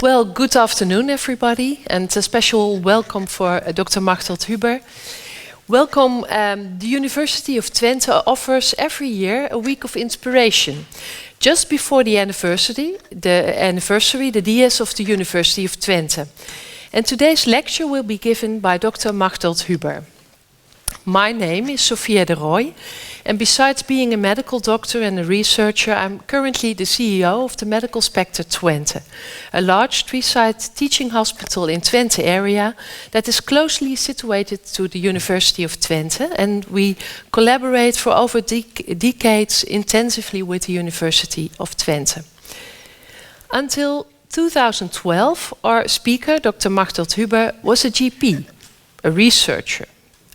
Well, good afternoon, everybody, and a special welcome for Dr. Machteld Huber. Welcome. The University of Twente offers every year a week of inspiration. Just before the anniversary, the dies of the University of Twente. And today's lecture will be given by Dr. Machteld Huber. My name is Sophia de Rooij, and besides being a medical doctor and a researcher, I'm currently the CEO of the medical spectre Twente, a large three-site teaching hospital in Twente area that is closely situated to the University of Twente, and we collaborate for over decades intensively with the University of Twente. Until 2012, our speaker, Dr. Machteld Huber, was a GP, a researcher,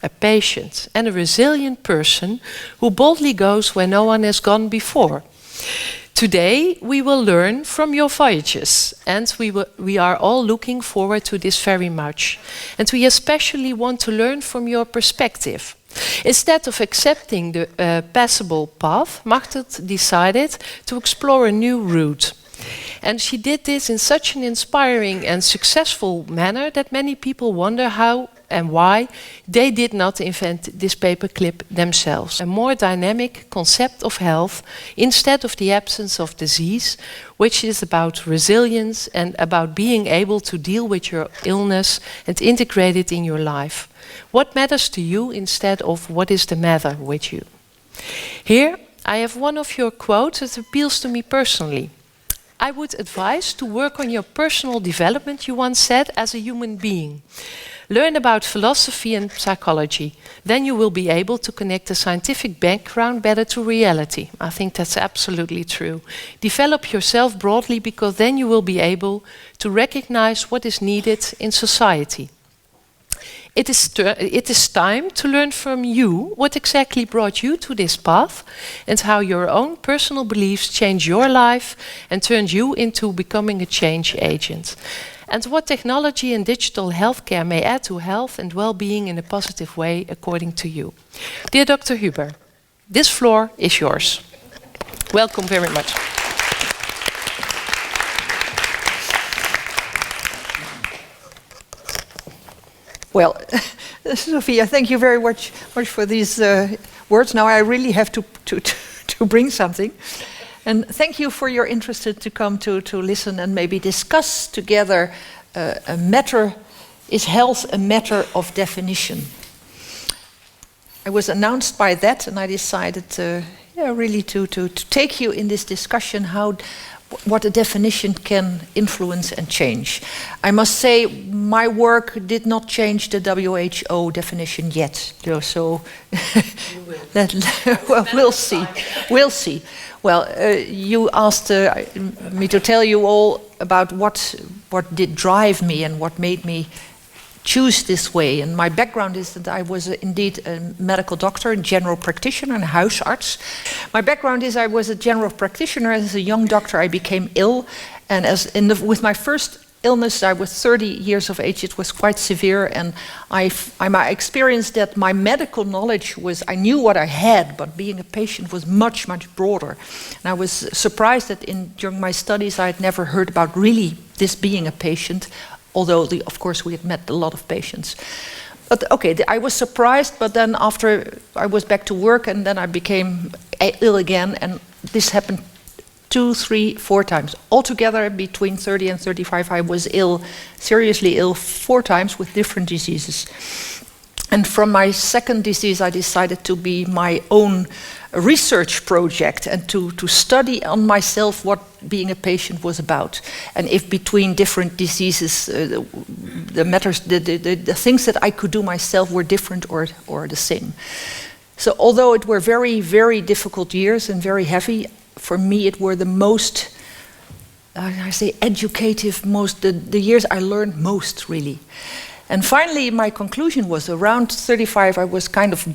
a patient, and a resilient person who boldly goes where no one has gone before. Today, we will learn from your voyages, and we are all looking forward to this very much. And we especially want to learn from your perspective. Instead of accepting the passable path, Machteld decided to explore a new route. And she did this in such an inspiring and successful manner that many people wonder how and why they did not invent this paperclip themselves. A more dynamic concept of health instead of the absence of disease, which is about resilience and about being able to deal with your illness and integrate it in your life. What matters to you instead of what is the matter with you? Here I have one of your quotes that appeals to me personally. I would advise to work on your personal development, you once said, as a human being. Learn about philosophy and psychology. Then you will be able to connect the scientific background better to reality. I think that's absolutely true. Develop yourself broadly, because then you will be able to recognize what is needed in society. It is time to learn from you what exactly brought you to this path and how your own personal beliefs change your life and turned you into becoming a change agent. And what technology and digital healthcare may add to health and well-being in a positive way according to you. Dear Dr. Huber, this floor is yours. Welcome very much. Well, Sophia, thank you very much for these words. Now I really have to bring something. And thank you for your interest to come to listen and maybe discuss together a matter. Is health a matter of definition? I was announced by that, and I decided really to take you in this discussion what a definition can influence and change. I must say my work did not change the WHO definition yet. So well, we'll see. We'll see. Well, you asked me to tell you all about what did drive me and what made me choose this way. And my background is that I was indeed a medical doctor, a general practitioner, and huisarts. My background is I was a general practitioner. As a young doctor, I became ill, and with my first illness, I was 30 years of age. It was quite severe, and I experienced that my medical knowledge I knew what I had, but being a patient was much, much broader. And I was surprised that during my studies, I had never heard about really this being a patient, although, of course, we had met a lot of patients. But okay, I was surprised, but then after I was back to work, and then I became ill again, and this happened 2, 3, 4 times. Altogether, between 30 and 35, I was ill, seriously ill, 4 times with different diseases. And from my second disease, I decided to be my own research project and to study on myself what being a patient was about, and if between different diseases the things that I could do myself were different or the same. So although it were very, very difficult years and very heavy, for me it were the most, I say educative, the years I learned most, really. And finally my conclusion was around 35, I was kind of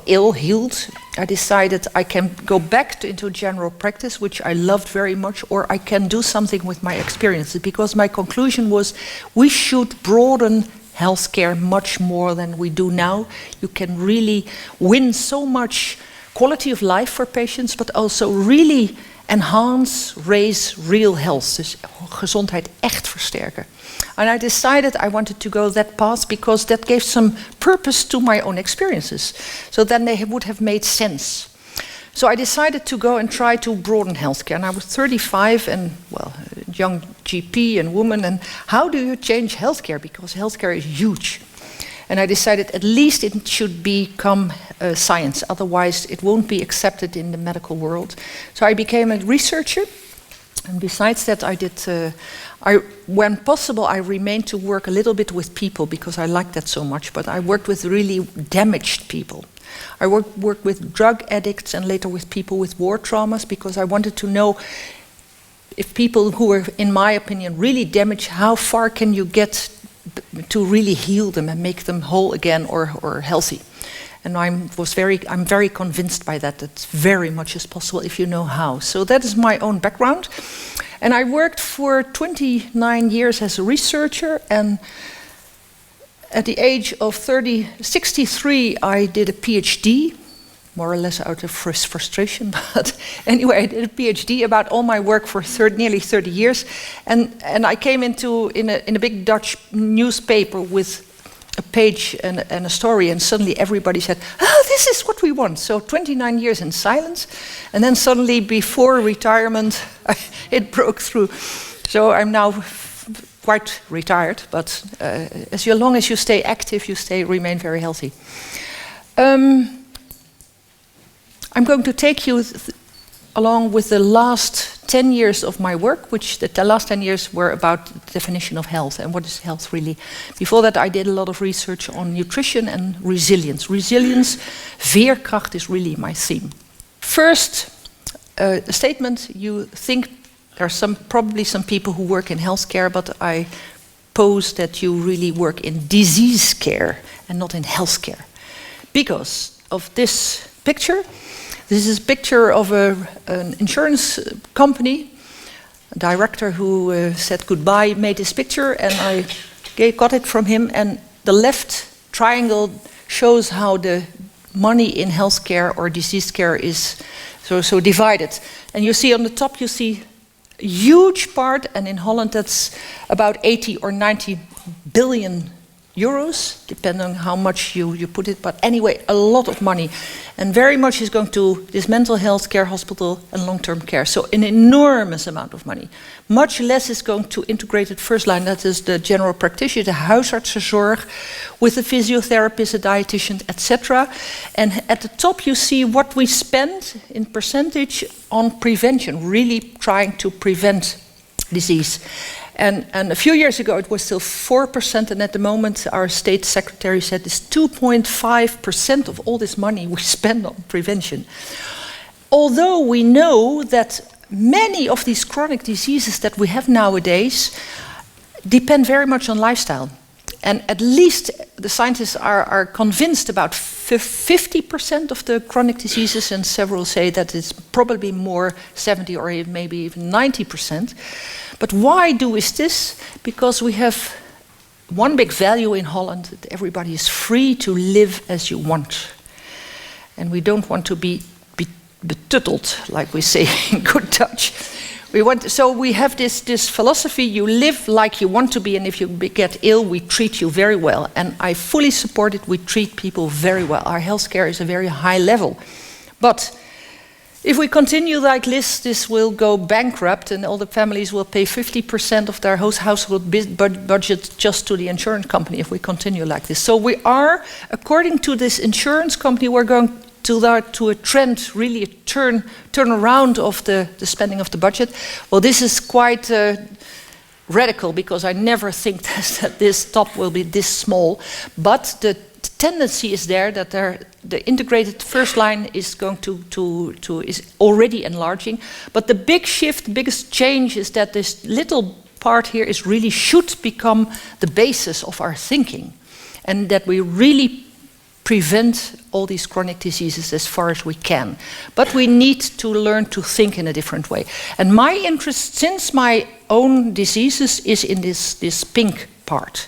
ill-healed. I decided I can go back into general practice, which I loved very much, or I can do something with my experiences, because my conclusion was we should broaden healthcare much more than we do now. You can really win so much quality of life for patients, but also really enhance, raise real health. Dus gezondheid echt versterken. And I decided I wanted to go that path because that gave some purpose to my own experiences. So then they would have made sense. So I decided to go and try to broaden healthcare. And I was 35 and, well, a young GP and woman. And how do you change healthcare? Because healthcare is huge. And I decided at least it should become science. Otherwise, it won't be accepted in the medical world. So I became a researcher. And besides that, I did, when possible, I remained to work a little bit with people because I liked that so much. But I worked with really damaged people. I worked with drug addicts and later with people with war traumas because I wanted to know if people who were, in my opinion, really damaged, how far can you get to really heal them and make them whole again or healthy. And I'm very convinced by that very much is possible if you know how. So that is my own background. And I worked for 29 years as a researcher, and at the age of 63, I did a PhD, more or less out of frustration, but anyway, I did a PhD about all my work for nearly 30 years. And I came in a big Dutch newspaper with a page and a story, and suddenly everybody said, oh, this is what we want. So 29 years in silence, and then suddenly before retirement, it broke through. So I'm now quite retired, but as long as you stay active, you remain very healthy. I'm going to take you along with the last 10 years of my work, which the last 10 years were about the definition of health and what is health really. Before that, I did a lot of research on nutrition and resilience. Resilience, veerkracht is really my theme. First, a statement. You think there are probably some people who work in healthcare, but I pose that you really work in disease care and not in healthcare. Because of this picture. This is a picture of an insurance company. A director who said goodbye made this picture, and I got it from him. And the left triangle shows how the money in healthcare or disease care is so divided. And you see on the top, you see a huge part, and in Holland that's about 80 or 90 billion euros, depending on how much you put it, but anyway, a lot of money. And very much is going to this mental health care, hospital, and long-term care. So an enormous amount of money. Much less is going to integrated first line, that is the general practitioner, the huisartsenzorg, with a physiotherapist, a dietitian, etc. And at the top you see what we spend in percentage on prevention, really trying to prevent disease. And a few years ago it was still 4%, and at the moment our state secretary said it's 2.5% of all this money we spend on prevention. Although we know that many of these chronic diseases that we have nowadays depend very much on lifestyle. And at least the scientists are convinced about 50% of the chronic diseases, and several say that it's probably more, 70 or maybe even 90%. But why is this? Because we have one big value in Holland, that everybody is free to live as you want. And we don't want to be betutteld, like we say in good Dutch. So we have this philosophy, you live like you want to be, and if you get ill, we treat you very well. And I fully support it, we treat people very well. Our healthcare is a very high level. But if we continue like this will go bankrupt, and all the families will pay 50% of their household budget just to the insurance company if we continue like this. So we are, according to this insurance company, we're going to a trend, really a turnaround of the spending of the budget. Well, this is quite radical, because I never think that this top will be this small. But the tendency is there that the integrated first line is going is already enlarging. But the big shift, the biggest change is that this little part here should become the basis of our thinking, and that we really prevent all these chronic diseases as far as we can. But we need to learn to think in a different way. And my interest, since my own diseases, is in this pink part.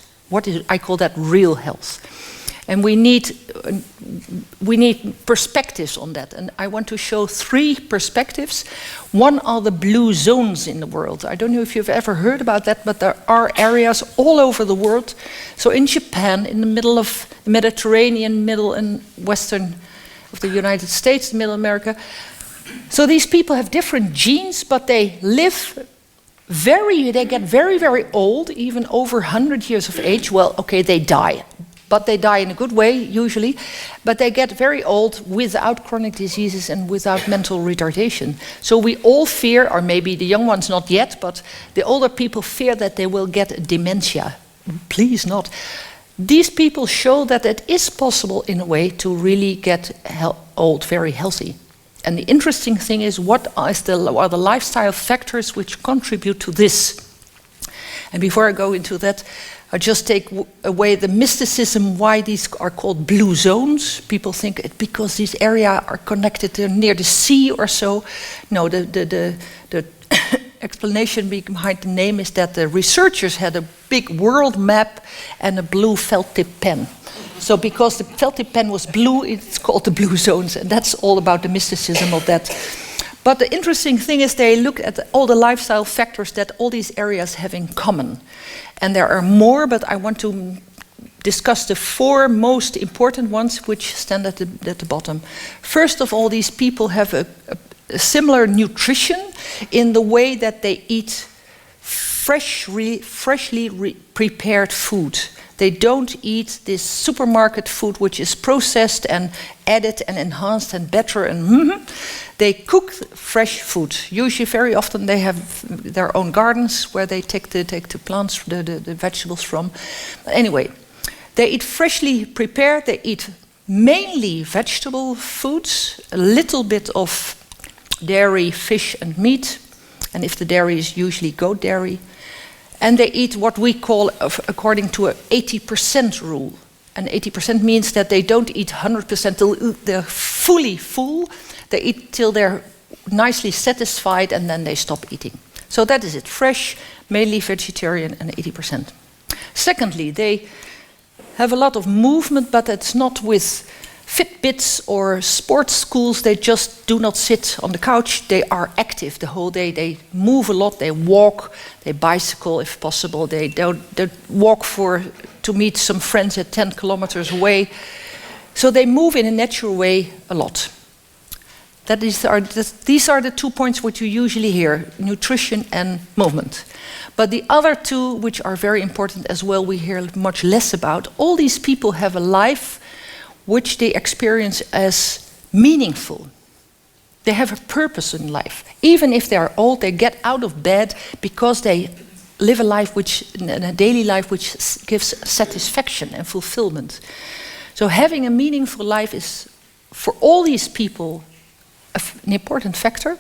I call that real health. And we need perspectives on that. And I want to show 3 perspectives. One are the blue zones in the world. I don't know if you've ever heard about that, but there are areas all over the world. So in Japan, in the middle of the Mediterranean, middle and western of the United States, Middle America. So these people have different genes, but they get very, very old, even over 100 years of age. Well, okay, they die. But they die in a good way, usually. But they get very old without chronic diseases and without mental retardation. So we all fear, or maybe the young ones not yet, but the older people fear that they will get dementia. Please not. These people show that it is possible in a way to really get old very healthy. And the interesting thing is, what are the lifestyle factors which contribute to this? And before I go into that, I just take away the mysticism why these are called blue zones. People think it's because these areas are connected near the sea or so. No, the explanation behind the name is that the researchers had a big world map and a blue felt tip pen. So because the felt tip pen was blue, it's called the blue zones, and that's all about the mysticism of that. But the interesting thing is they look at all the lifestyle factors that all these areas have in common. And there are more, but I want to discuss the 4 most important ones which stand at the bottom. First of all, these people have a similar nutrition in the way that they eat freshly prepared food. They don't eat this supermarket food which is processed and added and enhanced and better and They cook fresh food. Usually, very often, they have their own gardens where they take the plants, the vegetables from. Anyway, they eat freshly prepared. They eat mainly vegetable foods, a little bit of dairy, fish, and meat. And if the dairy is usually goat dairy. And they eat what we call, according to an 80% rule. And 80% means that they don't eat 100% till they're fully full. They eat till they're nicely satisfied and then they stop eating. So that is it, fresh, mainly vegetarian and 80%. Secondly, they have a lot of movement, but it's not with Fitbits or sports schools. They just do not sit on the couch. They are active the whole day. They move a lot. They walk. They bicycle if possible. They walk to meet some friends at 10 kilometers away. So they move in a natural way a lot. These are the 2 points which you usually hear, nutrition and movement. But the other 2, which are very important as well, we hear much less about. All these people have a life which they experience as meaningful. They have a purpose in life. Even if they are old, they get out of bed because they live a life a daily life which gives satisfaction and fulfillment. So having a meaningful life is, for all these people, an important factor.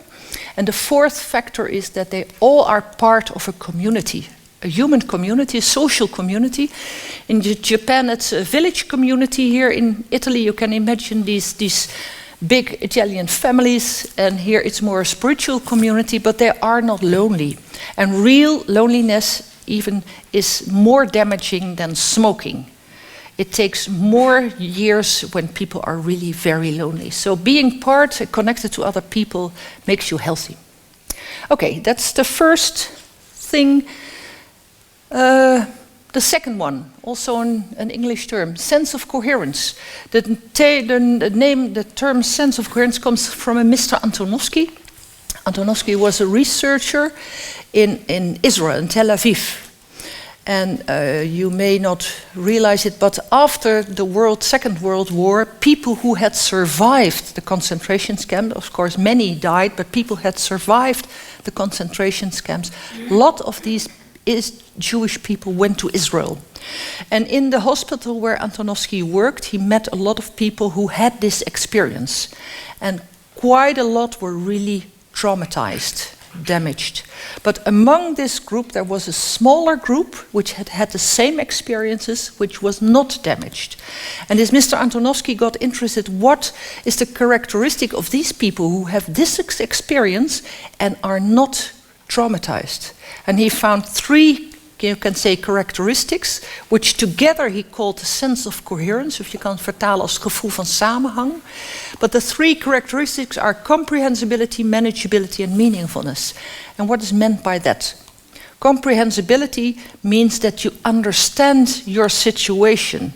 And the 4th factor is that they all are part of a community. A human community, a social community. In Japan, it's a village community. Here in Italy, you can imagine these big Italian families, and here it's more a spiritual community, but they are not lonely. And real loneliness even is more damaging than smoking. It takes more years when people are really very lonely. So being connected to other people makes you healthy. Okay, that's the first thing. The second one, also an English term, sense of coherence. The term sense of coherence comes from a Mr. Antonovsky. Antonovsky was a researcher in Israel, in Tel Aviv. And you may not realize it, but after the Second World War, people who had survived the concentration camps, of course many died, but people had survived the concentration camps. A lot of these Jewish people went to Israel. And in the hospital where Antonovsky worked, he met a lot of people who had this experience. And quite a lot were really traumatized, damaged. But among this group, there was a smaller group which had the same experiences, which was not damaged. And as Mr. Antonovsky got interested, what is the characteristic of these people who have this experience and are not traumatized? And he found 3 you can say characteristics, which together he called the sense of coherence, of je kan het vertalen als gevoel van samenhang. But the three characteristics are comprehensibility, manageability and meaningfulness. And what is meant by that? Comprehensibility means that you understand your situation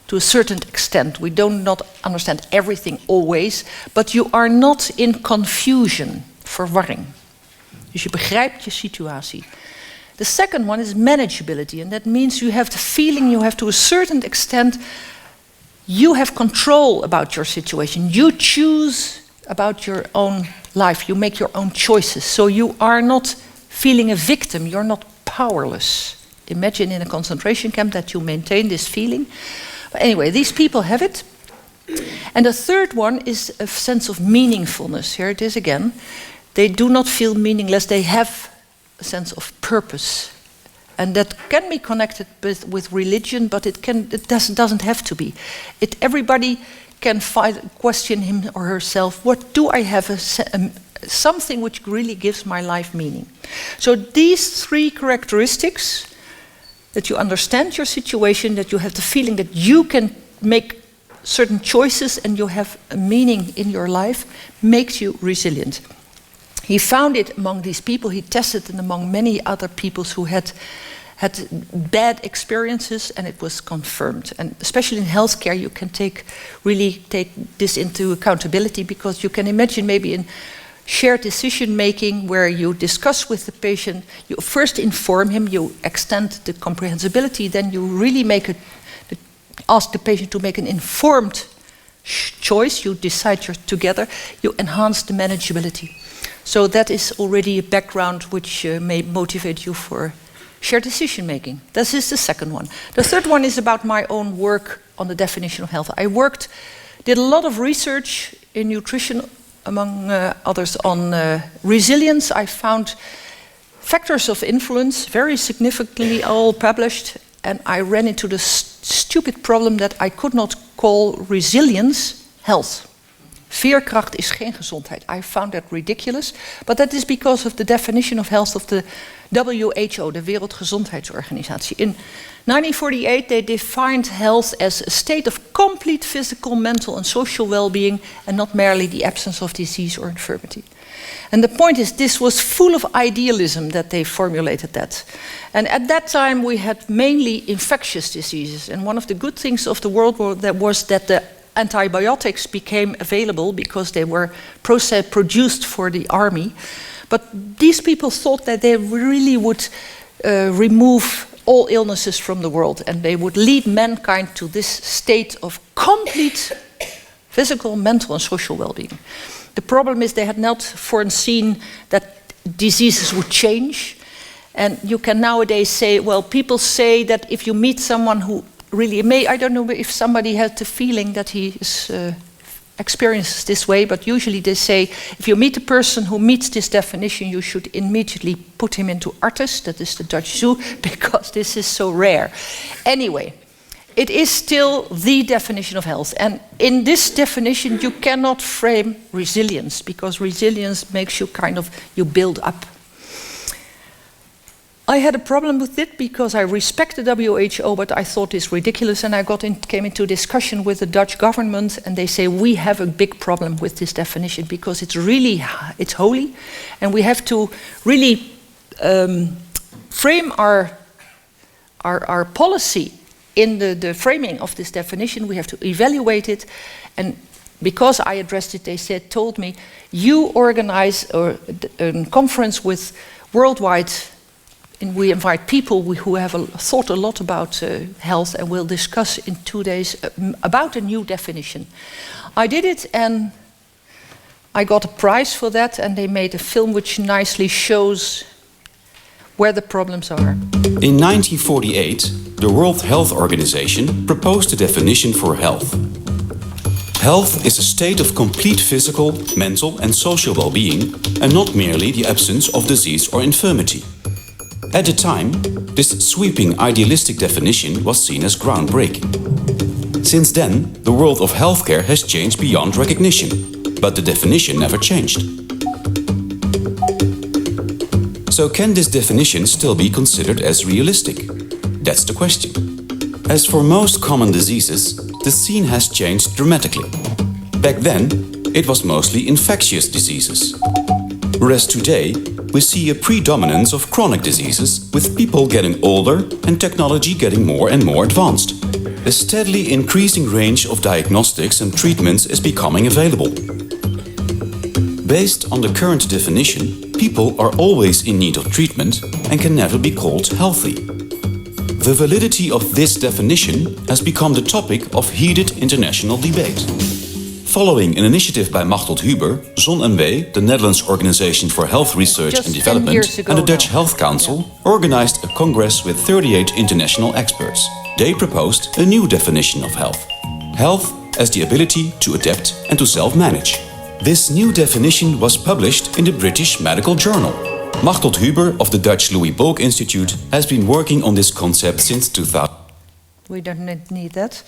to a certain extent. We do not understand everything always, but you are not in confusion, verwarring. Dus je begrijpt je situatie. The second one is manageability, and that means you have the feeling you have to a certain extent, you have control about your situation. You choose about your own life. You make your own choices. So you are not feeling a victim. You're not powerless. Imagine in a concentration camp that you maintain this feeling. But anyway, these people have it. And the third one is a sense of meaningfulness. Here it is again. They do not feel meaningless. They have a sense of purpose. And that can be connected with religion, but it doesn't have to be. Everybody can question him or herself, what do I have something which really gives my life meaning? So these three characteristics, that you understand your situation, that you have the feeling that you can make certain choices and you have a meaning in your life, makes you resilient. He found it among these people. He tested it among many other people who had bad experiences, and it was confirmed. And especially in healthcare, you can really take this into accountability, because you can imagine maybe in shared decision making where you discuss with the patient, you first inform him, you extend the comprehensibility, then you really ask the patient to make an informed choice, you decide together, you enhance the manageability. So that is already a background which may motivate you for shared decision making. This is the second one. The third one is about my own work on the definition of health. I did a lot of research in nutrition, among others on resilience. I found factors of influence, very significantly all published, and I ran into the stupid problem that I could not call resilience health. Veerkracht is geen gezondheid. I found that ridiculous, but that is because of the definition of health of the WHO, de Wereldgezondheidsorganisatie. In 1948, they defined health as a state of complete physical, mental and social well-being, and not merely the absence of disease or infirmity. And the point is, this was full of idealism that they formulated that. And at that time, we had mainly infectious diseases. And one of the good things of the World War was that the antibiotics became available because they were produced for the army. But these people thought that they really would remove all illnesses from the world, and they would lead mankind to this state of complete physical, mental and social well-being. The problem is they had not foreseen that diseases would change. And you can nowadays say, well, people say that if you meet someone who really I don't know if somebody had the feeling that he is experiences this way, but usually they say if you meet a person who meets this definition, you should immediately put him into Artis, that is the Dutch zoo, because this is so rare. Anyway, it is still the definition of health. And in this definition, you cannot frame resilience, because resilience makes you you build up. I had a problem with it because I respect the WHO, but I thought it's ridiculous, and I came into discussion with the Dutch government, and they say we have a big problem with this definition because it's holy, and we have to really frame our policy in the framing of this definition. We have to evaluate it, and because I addressed it, they told me, you organize a conference with worldwide. And we invite people who have thought a lot about health, and we'll discuss in 2 days about a new definition. I did it, and I got a prize for that, and they made a film which nicely shows where the problems are. In 1948, the World Health Organization proposed a definition for health. Health is a state of complete physical, mental and social well-being, and not merely the absence of disease or infirmity. At the time, this sweeping idealistic definition was seen as groundbreaking. Since then, the world of healthcare has changed beyond recognition, but the definition never changed. So can this definition still be considered as realistic? That's the question. As for most common diseases, the scene has changed dramatically. Back then, it was mostly infectious diseases. Whereas today, we see a predominance of chronic diseases, with people getting older and technology getting more and more advanced. A steadily increasing range of diagnostics and treatments is becoming available. Based on the current definition, people are always in need of treatment and can never be called healthy. The validity of this definition has become the topic of heated international debate. Following an initiative by Machteld, ZonMW, the Netherlands Organization for Health Research Just and Development, and the Dutch Health Council, organized a congress with 38 international experts. They proposed a new definition of health. Health as the ability to adapt and to self-manage. This new definition was published in the British Medical Journal. Machteld of the Dutch Louis Bolk Institute has been working on this concept since 2000. We don't need that.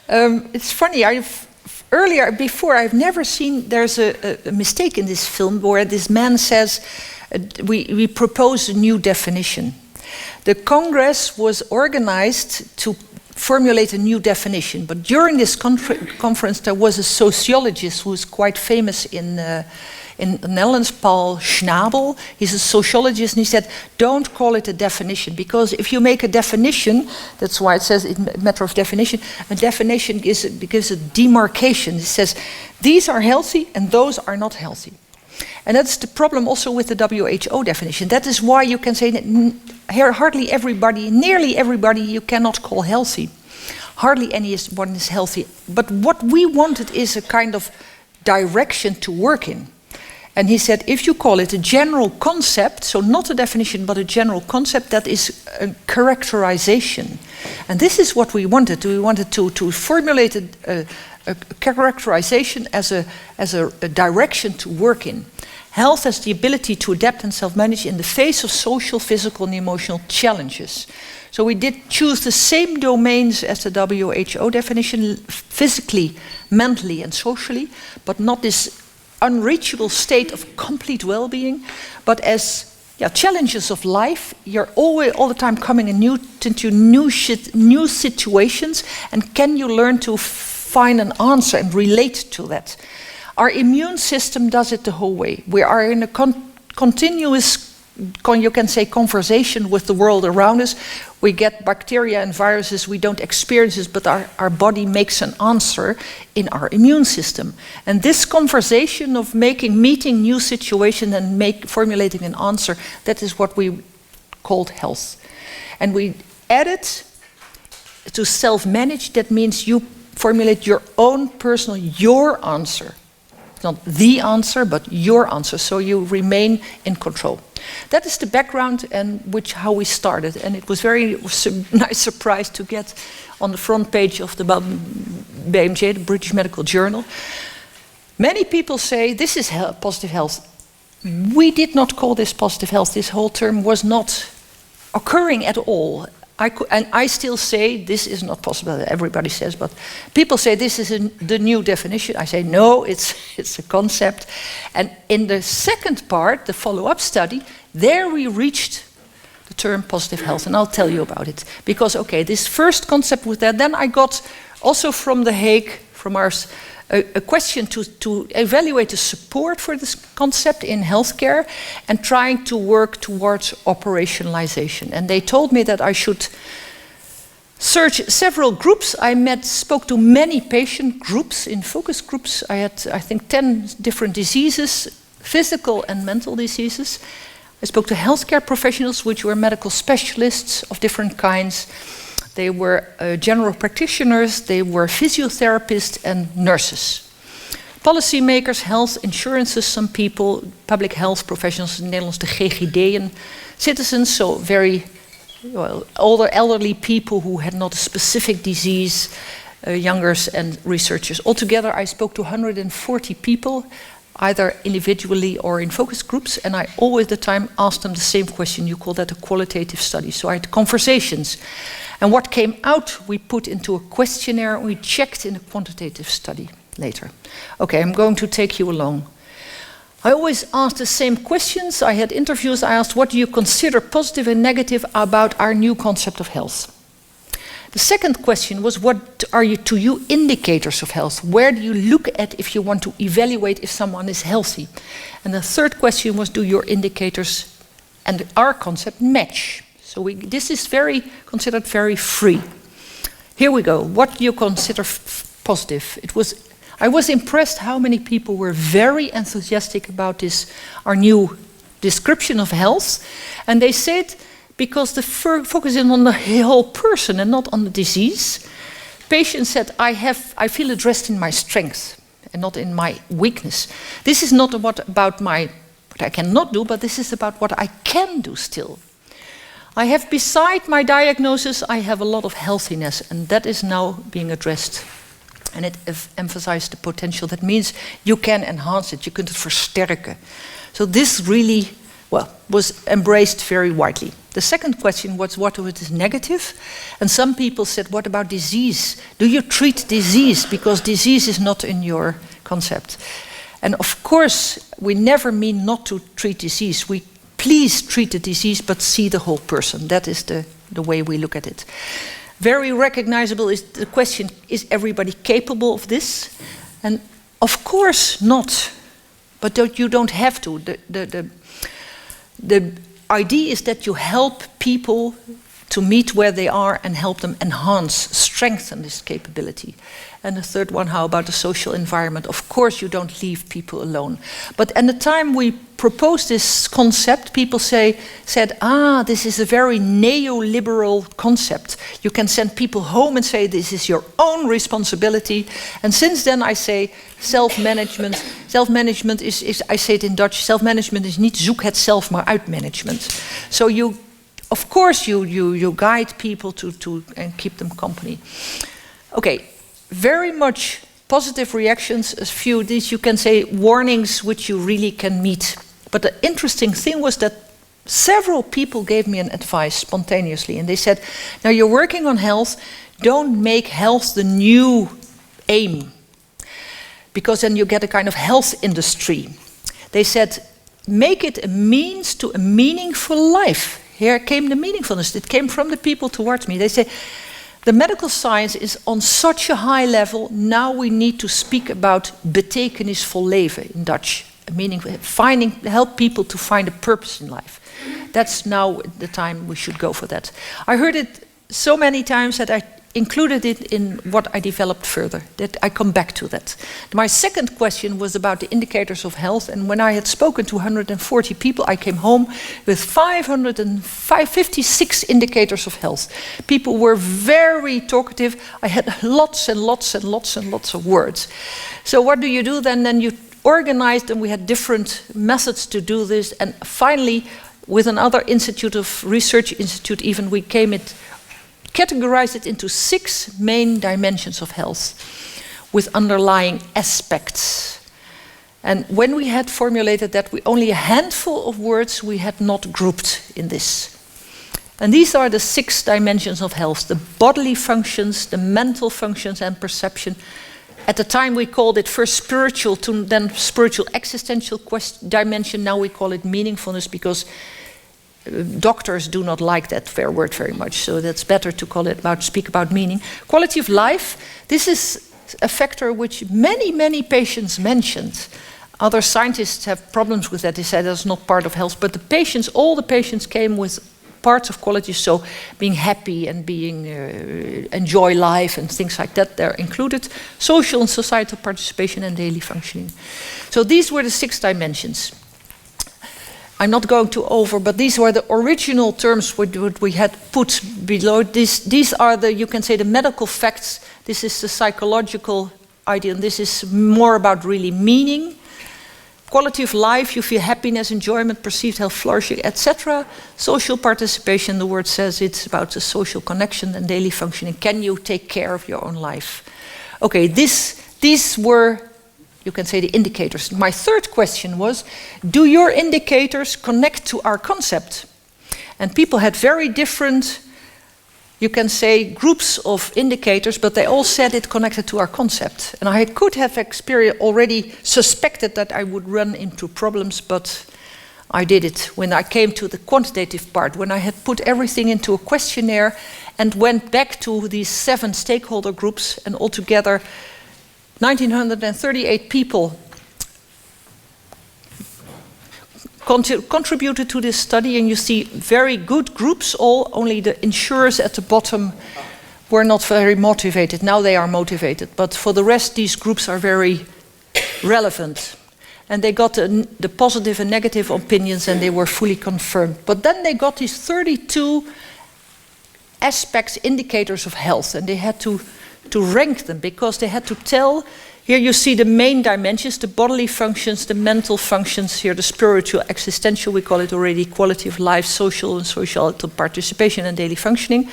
It's funny, I've never seen, there's a mistake in this film where this man says, we propose a new definition. The Congress was organized to formulate a new definition, but during this conference there was a sociologist who was quite famous in the Netherlands, Paul Schnabel. He's a sociologist, and he said, don't call it a definition, because if you make a definition, that's why it says it's a matter of definition, a definition gives a demarcation. It says, these are healthy and those are not healthy. And that's the problem also with the WHO definition. That is why you can say that hardly everybody, nearly everybody you cannot call healthy. Hardly anyone is healthy. But what we wanted is a kind of direction to work in. And he said, if you call it a general concept, so not a definition, but a general concept, that is a characterization. And this is what we wanted. We wanted to formulate a characterization as a direction to work in. Health as the ability to adapt and self-manage in the face of social, physical, and emotional challenges. So we did choose the same domains as the WHO definition, physically, mentally, and socially, but not this unreachable state of complete well-being, but as challenges of life. You're always, all the time coming into new situations, and can you learn to find an answer and relate to that? Our immune system does it the whole way. We are in a continuous, you can say, conversation with the world around us. We get bacteria and viruses, we don't experience this, but our body makes an answer in our immune system. And this conversation of meeting new situations and formulating an answer, that is what we called health. And we added to self-manage, that means you formulate your own personal, your answer. It's not the answer, but your answer, so you remain in control. That is the background and how we started, and it was very nice surprise to get on the front page of the BMJ, the British Medical Journal. Many people say this is positive health. We did not call this positive health. This whole term was not occurring at all. I still say this is not possible. Everybody says, but people say this is the new definition. I say no, it's a concept. And in the second part, the follow-up study, there we reached the term positive health, and I'll tell you about it. Because this first concept was there. Then I got also from The Hague, from ours, a question to evaluate the support for this concept in healthcare and trying to work towards operationalization. And they told me that I should search several groups. I spoke to many patient groups in focus groups. I had, I think, 10 different diseases, physical and mental diseases. I spoke to healthcare professionals, which were medical specialists of different kinds. They were general practitioners, they were physiotherapists and nurses. Policymakers, health insurances, some people, public health professionals, in Nederlands de GGD'en, citizens, so very older, elderly people who had not a specific disease, youngers and researchers. Altogether, I spoke to 140 people, either individually or in focus groups, and I always at the time asked them the same question. You call that a qualitative study. So I had conversations. And what came out, we put into a questionnaire, and we checked in a quantitative study later. Okay, I'm going to take you along. I always asked the same questions. I had interviews. I asked, what do you consider positive and negative about our new concept of health? The second question was, what are to you indicators of health? Where do you look at if you want to evaluate if someone is healthy? And the third question was, do your indicators and our concept match? So this is considered very free. Here we go. What do you consider positive? I was impressed how many people were very enthusiastic about our new description of health. And they said, because the focus is on the whole person and not on the disease. Patients said, I feel addressed in my strength and not in my weakness. This is not about what I cannot do, but this is about what I can do still. I have, beside my diagnosis, I have a lot of healthiness, and that is now being addressed. And it emphasized the potential. That means you can enhance it, you can versterken. So this really, was embraced very widely. The second question was, what is negative? And some people said, what about disease? Do you treat disease? Because disease is not in your concept. And of course, we never mean not to treat disease. We please treat the disease, but see the whole person. That is the way we look at it. Very recognizable is the question, is everybody capable of this? And of course not, but you don't have to. The idea is that you help people to meet where they are and help them enhance, strengthen this capability. And the third one, how about the social environment? Of course you don't leave people alone. But at the time we proposed this concept, people said, this is a very neoliberal concept. You can send people home and say, this is your own responsibility. And since then I say, self-management. Self-management is, I say it in Dutch, self-management is niet zoek het zelf maar uit management. So of course you guide people to and keep them company. Okay, very much positive reactions, a few of these you can say warnings which you really can meet. But the interesting thing was that several people gave me an advice spontaneously, and they said, now you're working on health, don't make health the new aim, because then you get a kind of health industry. They said, make it a means to a meaningful life. Here came the meaningfulness. It came from the people towards me. They say, the medical science is on such a high level, now we need to speak about betekenisvol leven in Dutch. Meaning help people to find a purpose in life. That's now the time we should go for that. I heard it so many times that I included it in what I developed further, that I come back to that. My second question was about the indicators of health, and when I had spoken to 140 people, I came home with 556 indicators of health. People were very talkative. I had lots and lots and lots and lots of words. So what do you do then? Then you organized, and we had different methods to do this, and finally, with another research institute even, we categorized it into 6 main dimensions of health with underlying aspects. And when we had formulated that, only a handful of words we had not grouped in this. And these are the 6 dimensions of health: the bodily functions, the mental functions and perception. At the time we called it first spiritual, to then spiritual existential dimension. Now we call it meaningfulness, because doctors do not like that word very much, so that's better to speak about meaning. Quality of life, this is a factor which many patients mentioned. Other scientists have problems with that. They said that's not part of health, but all the patients came with parts of quality, so being happy and enjoy life and things like that, they're included. Social and societal participation and daily functioning. So these were the 6 dimensions. I'm not going to but these were the original terms what we had put below. These are you can say, the medical facts. This is the psychological idea, and this is more about really meaning. Quality of life, you feel happiness, enjoyment, perceived health, flourishing, etc. Social participation, the word says it's about the social connection and daily functioning. Can you take care of your own life? Okay, these were, you can say, the indicators. My third question was, do your indicators connect to our concept? And people had very different you can say, groups of indicators, but they all said it connected to our concept. And I could have already suspected that I would run into problems, but I did it when I came to the quantitative part, when I had put everything into a questionnaire and went back to these 7 stakeholder groups, and altogether 1,938 people contributed to this study, and you see very good groups, only the insurers at the bottom were not very motivated. Now they are motivated, but for the rest these groups are very relevant. And they got the positive and negative opinions, and they were fully confirmed. But then they got these 32 aspects, indicators of health, and they had to rank them, because they had to tell. Here you see the main dimensions, the bodily functions, the mental functions, here the spiritual, existential, we call it already, quality of life, social and societal participation and daily functioning.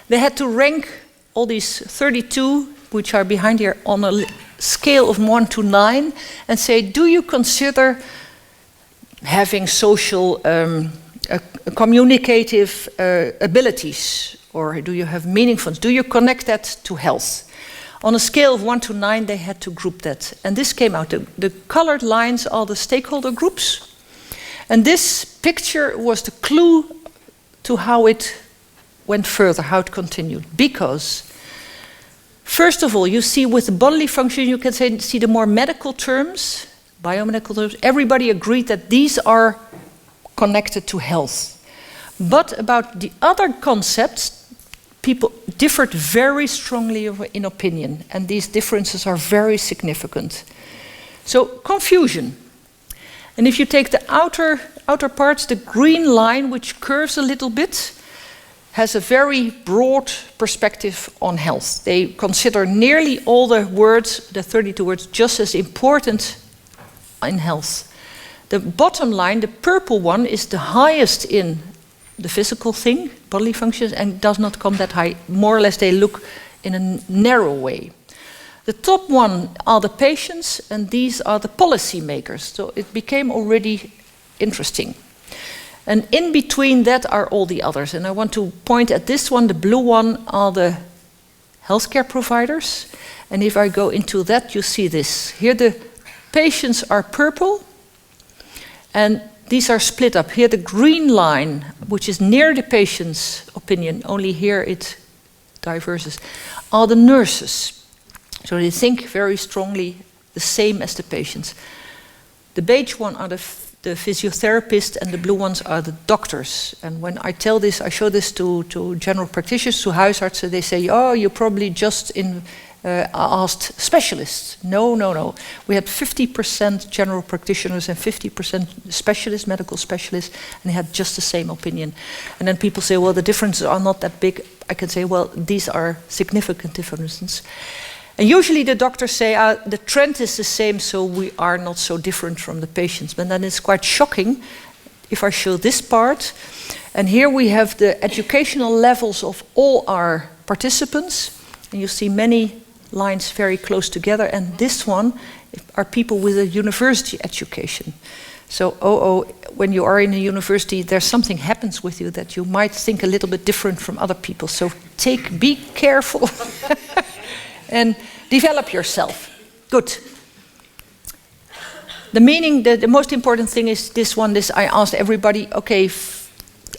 They had to rank all these 32, which are behind here, on a scale of 1 to 9, and say, do you consider having social, communicative abilities, or do you have meaningfulness? Do you connect that to health? On a scale of 1 to 9, they had to group that. And this came out. The colored lines are the stakeholder groups. And this picture was the clue to how it went further, how it continued. Because, first of all, you see with the bodily function, you can see the more medical terms, biomedical terms. Everybody agreed that these are connected to health. But about the other concepts, people differed very strongly in opinion, and these differences are very significant. So, confusion. And if you take the outer parts, the green line, which curves a little bit, has a very broad perspective on health. They consider nearly all the words, the 32 words, just as important in health. The bottom line, the purple one, is the highest in the physical thing, bodily functions, and does not come that high. More or less they look in a narrow way. The top one are the patients, and these are the policy makers. So it became already interesting. And in between that are all the others. And I want to point at this one, the blue one, are the healthcare providers. And if I go into that, you see this. Here the patients are purple, and these are split up. Here the green line, which is near the patient's opinion, only here it diverges, are the nurses. So they think very strongly the same as the patients. The beige one are the physiotherapists, and the blue ones are the doctors. And when I tell this, I show this to general practitioners, to huisartsen, they say, oh, you probably just asked specialists. No. We had 50% general practitioners and 50% specialists, medical specialists, and they had just the same opinion. And then people say, well, the differences are not that big. I can say, well, these are significant differences. And usually the doctors say, the trend is the same, so we are not so different from the patients. But then it's quite shocking if I show this part. And here we have the educational levels of all our participants. And you see many lines very close together. And this one are people with a university education. So, when you are in a university, there's something happens with you that you might think a little bit different from other people. So be careful. And develop yourself. Good. The meaning, the most important thing is this one. I asked everybody, okay,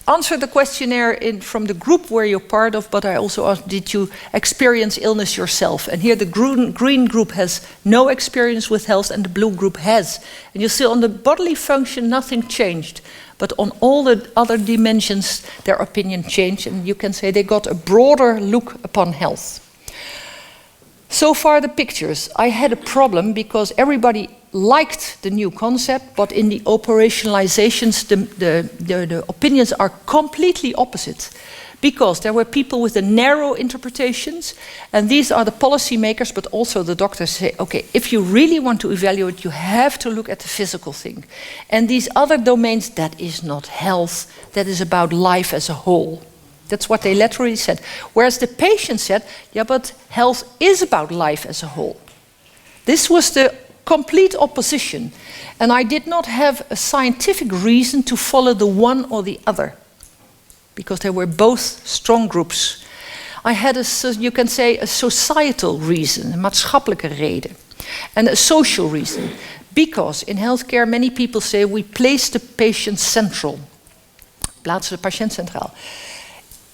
answer the questionnaire from the group where you're part of, but I also asked, did you experience illness yourself? And here the green group has no experience with health, and the blue group has. And you see on the bodily function, nothing changed. But on all the other dimensions, their opinion changed, and you can say they got a broader look upon health. So far the pictures. I had a problem because everybody liked the new concept, but in the operationalizations the opinions are completely opposite. Because there were people with the narrow interpretations, and these are the policymakers, but also the doctors say, okay, if you really want to evaluate, you have to look at the physical thing. And these other domains, that is not health, that is about life as a whole. That's what they literally said. Whereas the patient said, yeah, but health is about life as a whole. This was the complete opposition. And I did not have a scientific reason to follow the one or the other, because they were both strong groups. I had you can say, a societal reason, een maatschappelijke reden, and a social reason. Because in healthcare, many people say we place the patient central. Plaatsen de patiënt centraal.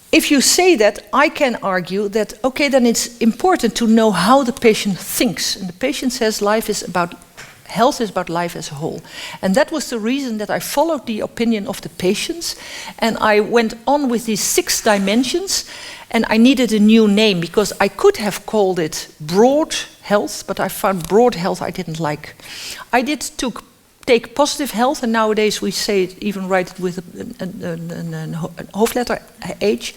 If you say that, I can argue that, okay, then it's important to know how the patient thinks. And the patient says health is about life as a whole. And that was the reason that I followed the opinion of the patients. And I went on with these 6 dimensions. And I needed a new name because I could have called it broad health, but I found broad health I didn't like. I did take positive health, and nowadays we say it, even write it with a hoofdletter H.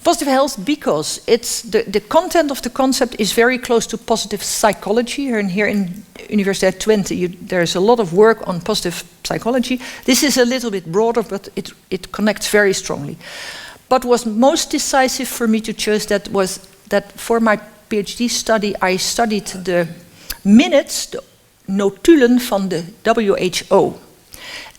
Positive health because it's the content of the concept is very close to positive psychology. And here in University at Twente, there's a lot of work on positive psychology. This is a little bit broader, but it connects very strongly. What was most decisive for me to choose that was that for my PhD study, I studied the minutes, the notulen van the WHO.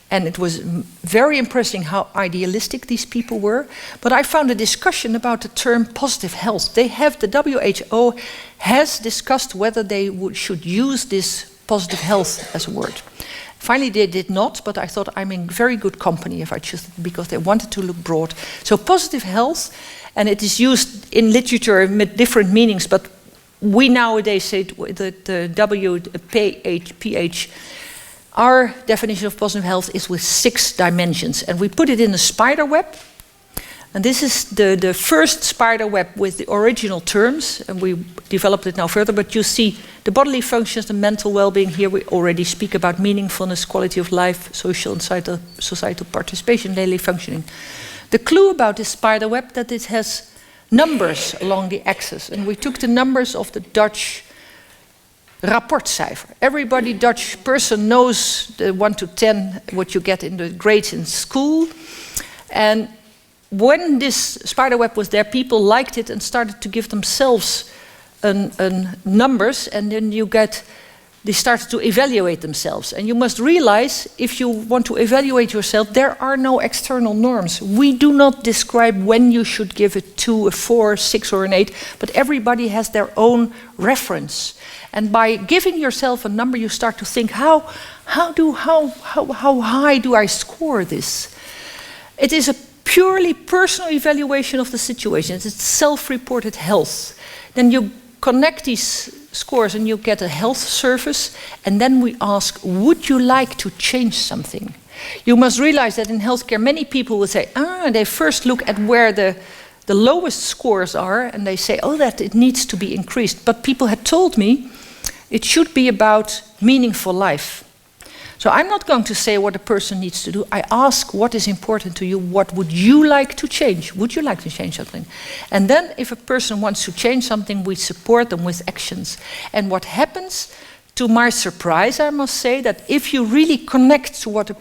And it was very impressive how idealistic these people were. But I found a discussion about the term positive health. The WHO has discussed whether they should use this positive health as a word. Finally, they did not, but I thought I'm in very good company if I choose it, because they wanted to look broad. So positive health, and it is used in literature with different meanings, but we nowadays say that the WPH, our definition of positive health is with 6 dimensions, and we put it in a spider web. And this is the first spider web with the original terms, and we developed it now further, but you see the bodily functions, the mental well-being. Here we already speak about meaningfulness, quality of life, social and societal participation, daily functioning. The clue about this spider web that it has numbers along the axis, and we took the numbers of the Dutch rapportcijfer. Everybody Dutch person knows the 1 to 10, what you get in the grades in school. And when this spider web was there, people liked it and started to give themselves numbers, and then they started to evaluate themselves. And you must realize, if you want to evaluate yourself, there are no external norms. We do not describe when you should give a 2, a 4, 6, or an 8, but everybody has their own reference. And by giving yourself a number, you start to think, how high do I score this? It is a purely personal evaluation of the situation. It's self-reported health. Then you connect these scores and you get a health service, and then we ask, would you like to change something? You must realize that in healthcare, many people will say, they first look at where the lowest scores are, and they say, that it needs to be increased. But people had told me it should be about meaningful life. So I'm not going to say what a person needs to do. I ask, what is important to you? What would you like to change? Would you like to change something? And then if a person wants to change something, we support them with actions. And what happens, to my surprise, I must say, that if you really connect to what an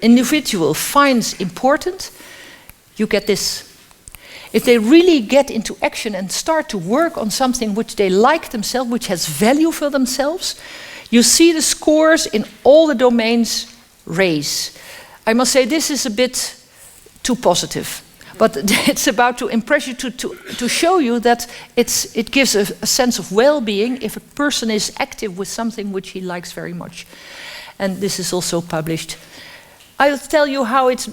individual finds important, you get this. If they really get into action and start to work on something which they like themselves, which has value for themselves, you see the scores in all the domains raise. I must say this is a bit too positive, but it's about to impress you, to show you that it gives a sense of well-being if a person is active with something which he likes very much. And this is also published. I'll tell you how it's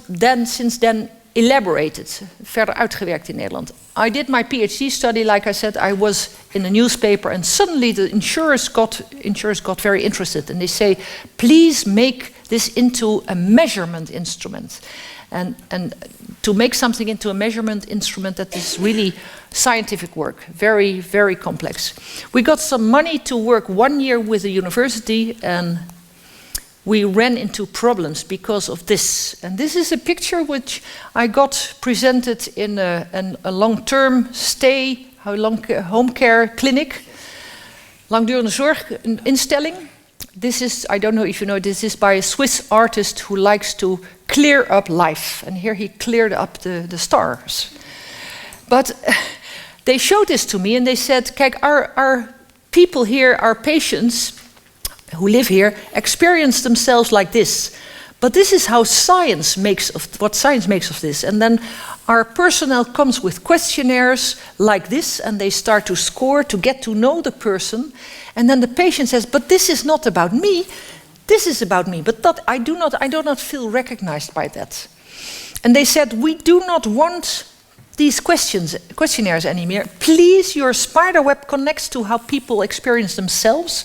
since then elaborated, verder uitgewerkt in Nederland. I did my PhD study, like I said, I was in a newspaper, and suddenly the insurers got very interested, and they say, please make this into a measurement instrument. And to make something into a measurement instrument, that is really scientific work, very, very complex. We got some money to work 1 year with the university, and we ran into problems because of this. And this is a picture which I got presented in a long-term stay, home care clinic, langdurende zorginstelling. This is, I don't know if you know, this is by a Swiss artist who likes to clear up life. And here he cleared up the stars. But they showed this to me and they said, kijk, our people here, our patients who live here, experience themselves like this. But this is how science makes what science makes of this. And then our personnel comes with questionnaires like this, and they start to score to get to know the person. And then the patient says, but this is not about me, this is about me. But I do not feel recognized by that. And they said, we do not want these questionnaires anymore. Please, your spider web connects to how people experience themselves.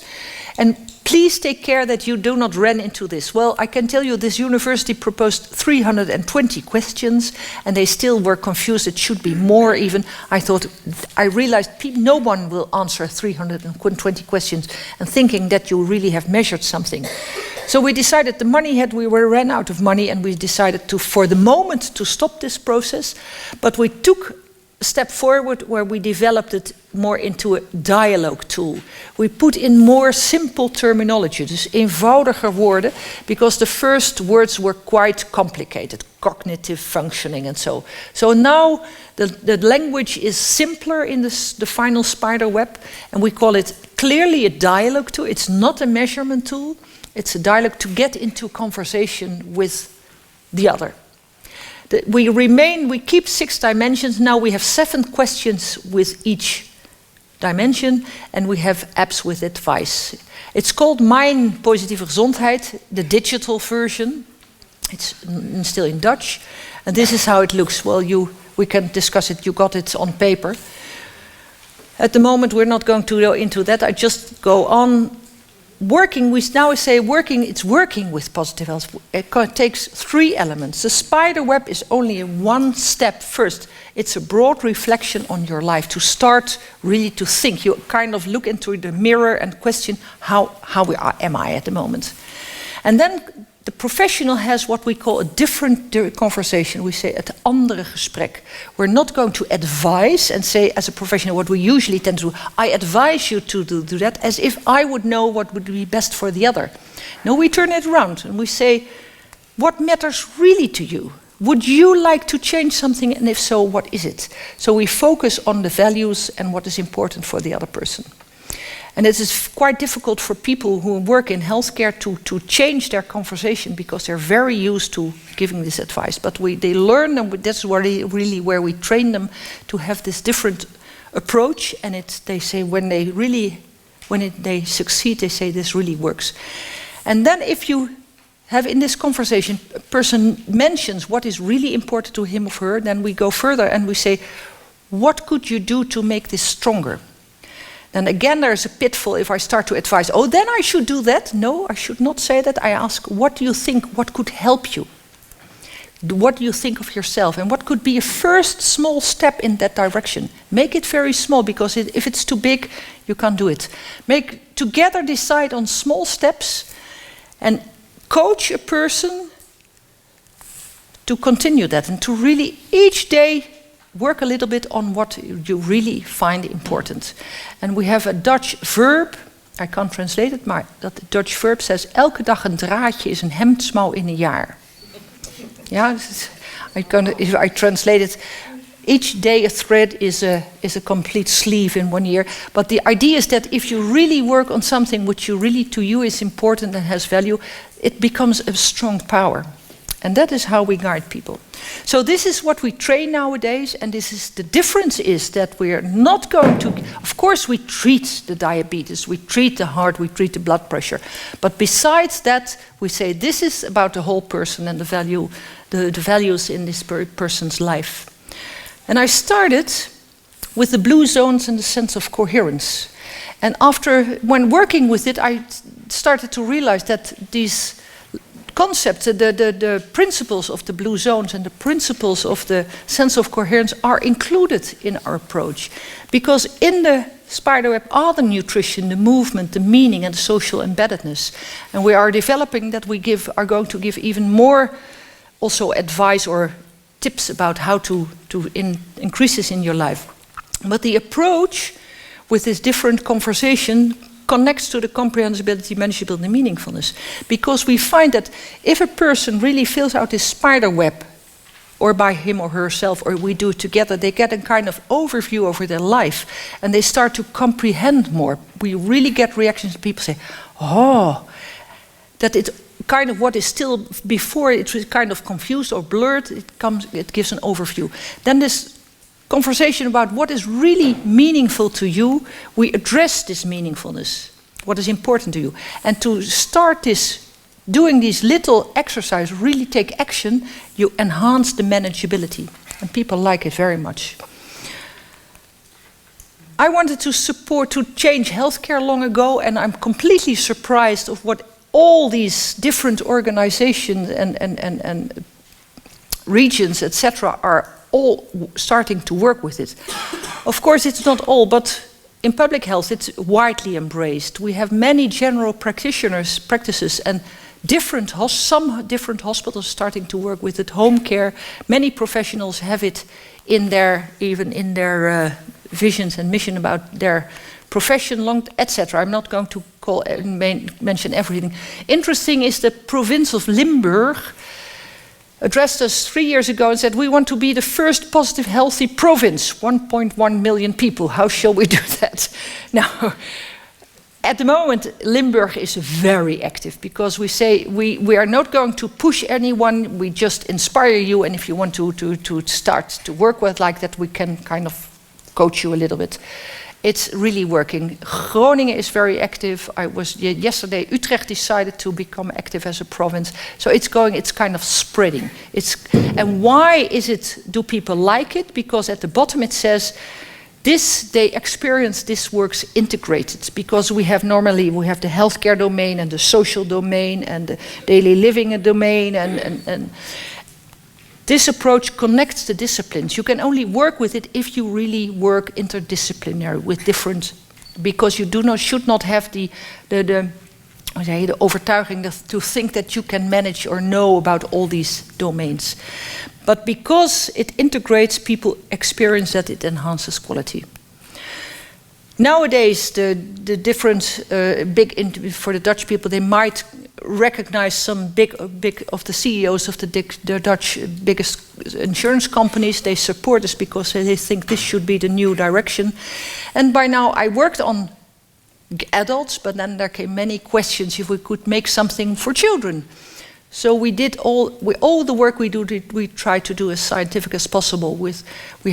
And please take care that you do not run into this. Well, I can tell you this university proposed 320 questions, and they still were confused. It should be more even. I realized no one will answer 320 questions and thinking that you really have measured something. So we decided we ran out of money, and we decided to, for the moment, to stop this process. But we took a step forward where we developed it more into a dialogue tool. We put in more simple terminology, dus eenvoudiger woorden, because the first words were quite complicated, cognitive functioning and so. So now the language is simpler in the final spider web, and we call it clearly a dialogue tool. It's not a measurement tool, it's a dialogue to get into conversation with the other. We keep 6 dimensions. Now we have 7 questions with each dimension, and we have apps with advice. It's called Mijn Positieve Gezondheid, the digital version. It's still in Dutch, and this is how it looks. Well, we can discuss it. You got it on paper. At the moment, we're not going to go into that. I just go on. Working, we now say it's working with positive health. It takes 3 elements. The spider web is only one step first. It's a broad reflection on your life to start really to think. You kind of look into the mirror and question, how am I at the moment? And then the professional has what we call a different conversation. We say het andere gesprek. We're not going to advise and say, as a professional, what we usually tend to do, I advise you to do that, as if I would know what would be best for the other. No, we turn it around and we say, what matters really to you? Would you like to change something, and if so, what is it? So we focus on the values and what is important for the other person. And it is quite difficult for people who work in healthcare to change their conversation, because they're very used to giving this advice. But they learn, and that's really where we train them to have this different approach. And they say when they succeed, they say this really works. And then if you have in this conversation, a person mentions what is really important to him or her, then we go further and we say, what could you do to make this stronger? Then again, there's a pitfall if I start to advise, oh, then I should do that. No, I should not say that. I ask, what do you think? What could help you? What do you think of yourself? And what could be a first small step in that direction? Make it very small, because if it's too big, you can't do it. Together decide on small steps and coach a person to continue that and to really each day work a little bit on what you really find important. And we have a Dutch verb, I can't translate it, maar dat Dutch verb says, elke dag een draadje is een hemdsmouw in een jaar. Yeah, if I translate it, each day a thread is a complete sleeve in 1 year. But the idea is that if you really work on something which to you is important and has value, it becomes a strong power. And that is how we guide people. So this is what we train nowadays, and the difference is that we are not going to, of course we treat the diabetes, we treat the heart, we treat the blood pressure. But besides that, we say this is about the whole person and the values in this person's life. And I started with the blue zones and the sense of coherence. And when working with it, I started to realize that these concepts, the principles of the blue zones and the principles of the sense of coherence are included in our approach. Because in the spider web are the nutrition, the movement, the meaning and the social embeddedness. And we are developing that are going to give even more also advice or tips about how to increase this in your life. But the approach with this different conversation connects to the comprehensibility, manageability, and meaningfulness. Because we find that if a person really fills out this spider web, or by him or herself, or we do it together, they get a kind of overview over their life, and they start to comprehend more. We really get reactions, people say, oh, that it kind of what is still before it was kind of confused or blurred, it gives an overview. Then this conversation about what is really meaningful to you, we address this meaningfulness, what is important to you. And to start this, doing these little exercises, really take action, you enhance the manageability. And people like it very much. I wanted to change healthcare long ago, and I'm completely surprised of what all these different organizations and regions, etc., are all starting to work with it. Of course, it's not all, but in public health, it's widely embraced. We have many general practices, and some different hospitals starting to work with it. Home care, many professionals have it in their visions and mission about their profession, etc. I'm not going to mention everything. Interesting is the province of Limburg addressed us 3 years ago and said, we want to be the first positive, healthy province, 1.1 million people. How shall we do that? Now, at the moment, Limburg is very active because we say we are not going to push anyone, we just inspire you, and if you want to start to work with like that, we can kind of coach you a little bit. It's really working. Groningen is very active. Yesterday, Utrecht decided to become active as a province. So it's kind of spreading. And why do people like it? Because at the bottom it says, they experience this works integrated, because we have the healthcare domain and the social domain and the daily living domain, and this approach connects the disciplines. You can only work with it if you really work interdisciplinary with different, because you should not have the overtuiging to think that you can manage or know about all these domains. But because it integrates, people experience that it enhances quality. Nowadays, the different for the Dutch people, they might recognize some big of the CEOs of the Dutch biggest insurance companies. They support us because they think this should be the new direction. And by now, I worked on adults, but then there came many questions if we could make something for children. So we did all the work we do. We try to do as scientific as possible. We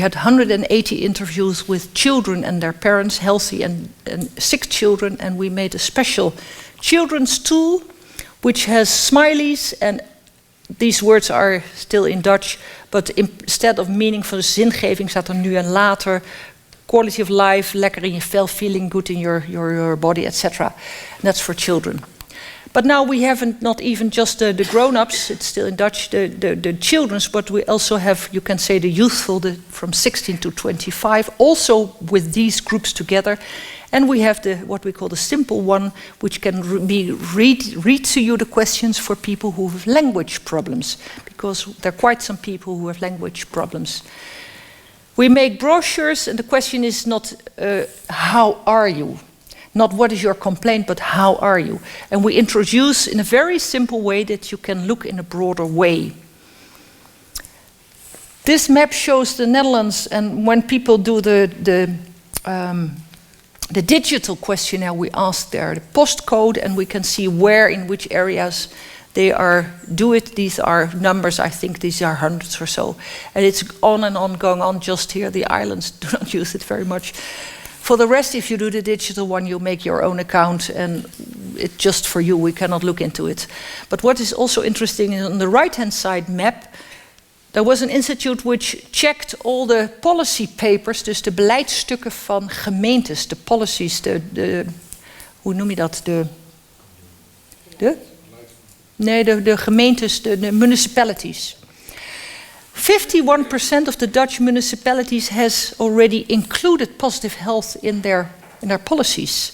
had 180 interviews with children and their parents, healthy and sick children, and we made a special children's tool, which has smileys, and these words are still in Dutch, but instead of meaningful zingeving staat er nu en later, quality of life, lekker in je vel, feeling good in your body, etc. That's for children. But now we haven't not even just the grown-ups, it's still in Dutch, the children's, but we also have, you can say, the youthful, from 16 to 25, also with these groups together. And we have what we call the simple one, which can read to you the questions for people who have language problems, because there are quite some people who have language problems. We make brochures, and the question is not how are you? Not what is your complaint, but how are you? And we introduce in a very simple way that you can look in a broader way. This map shows the Netherlands, and when people do the digital questionnaire, we ask there the postcode, and we can see where, in which areas they do it. These are numbers, I think these are hundreds or so. And it's on and on, going on just here. The islands do not use it very much. For the rest, if you do the digital one, you make your own account, and it's just for you, we cannot look into it. But what is also interesting is on the right-hand side map, there was an institute which checked all the policy papers, dus de beleidsstukken van gemeentes, de policies, hoe noem je dat? De gemeentes, de municipalities. 51% of the Dutch municipalities has already included positive health in their policies.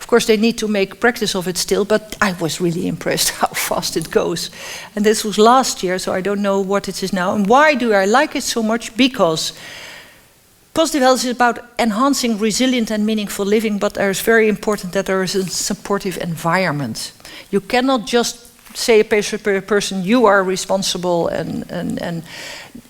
Of course, they need to make practice of it still, but I was really impressed how fast it goes. And this was last year, so I don't know what it is now. And why do I like it so much? Because positive health is about enhancing resilient and meaningful living, but it is very important that there is a supportive environment. You cannot just say a person, you are responsible, and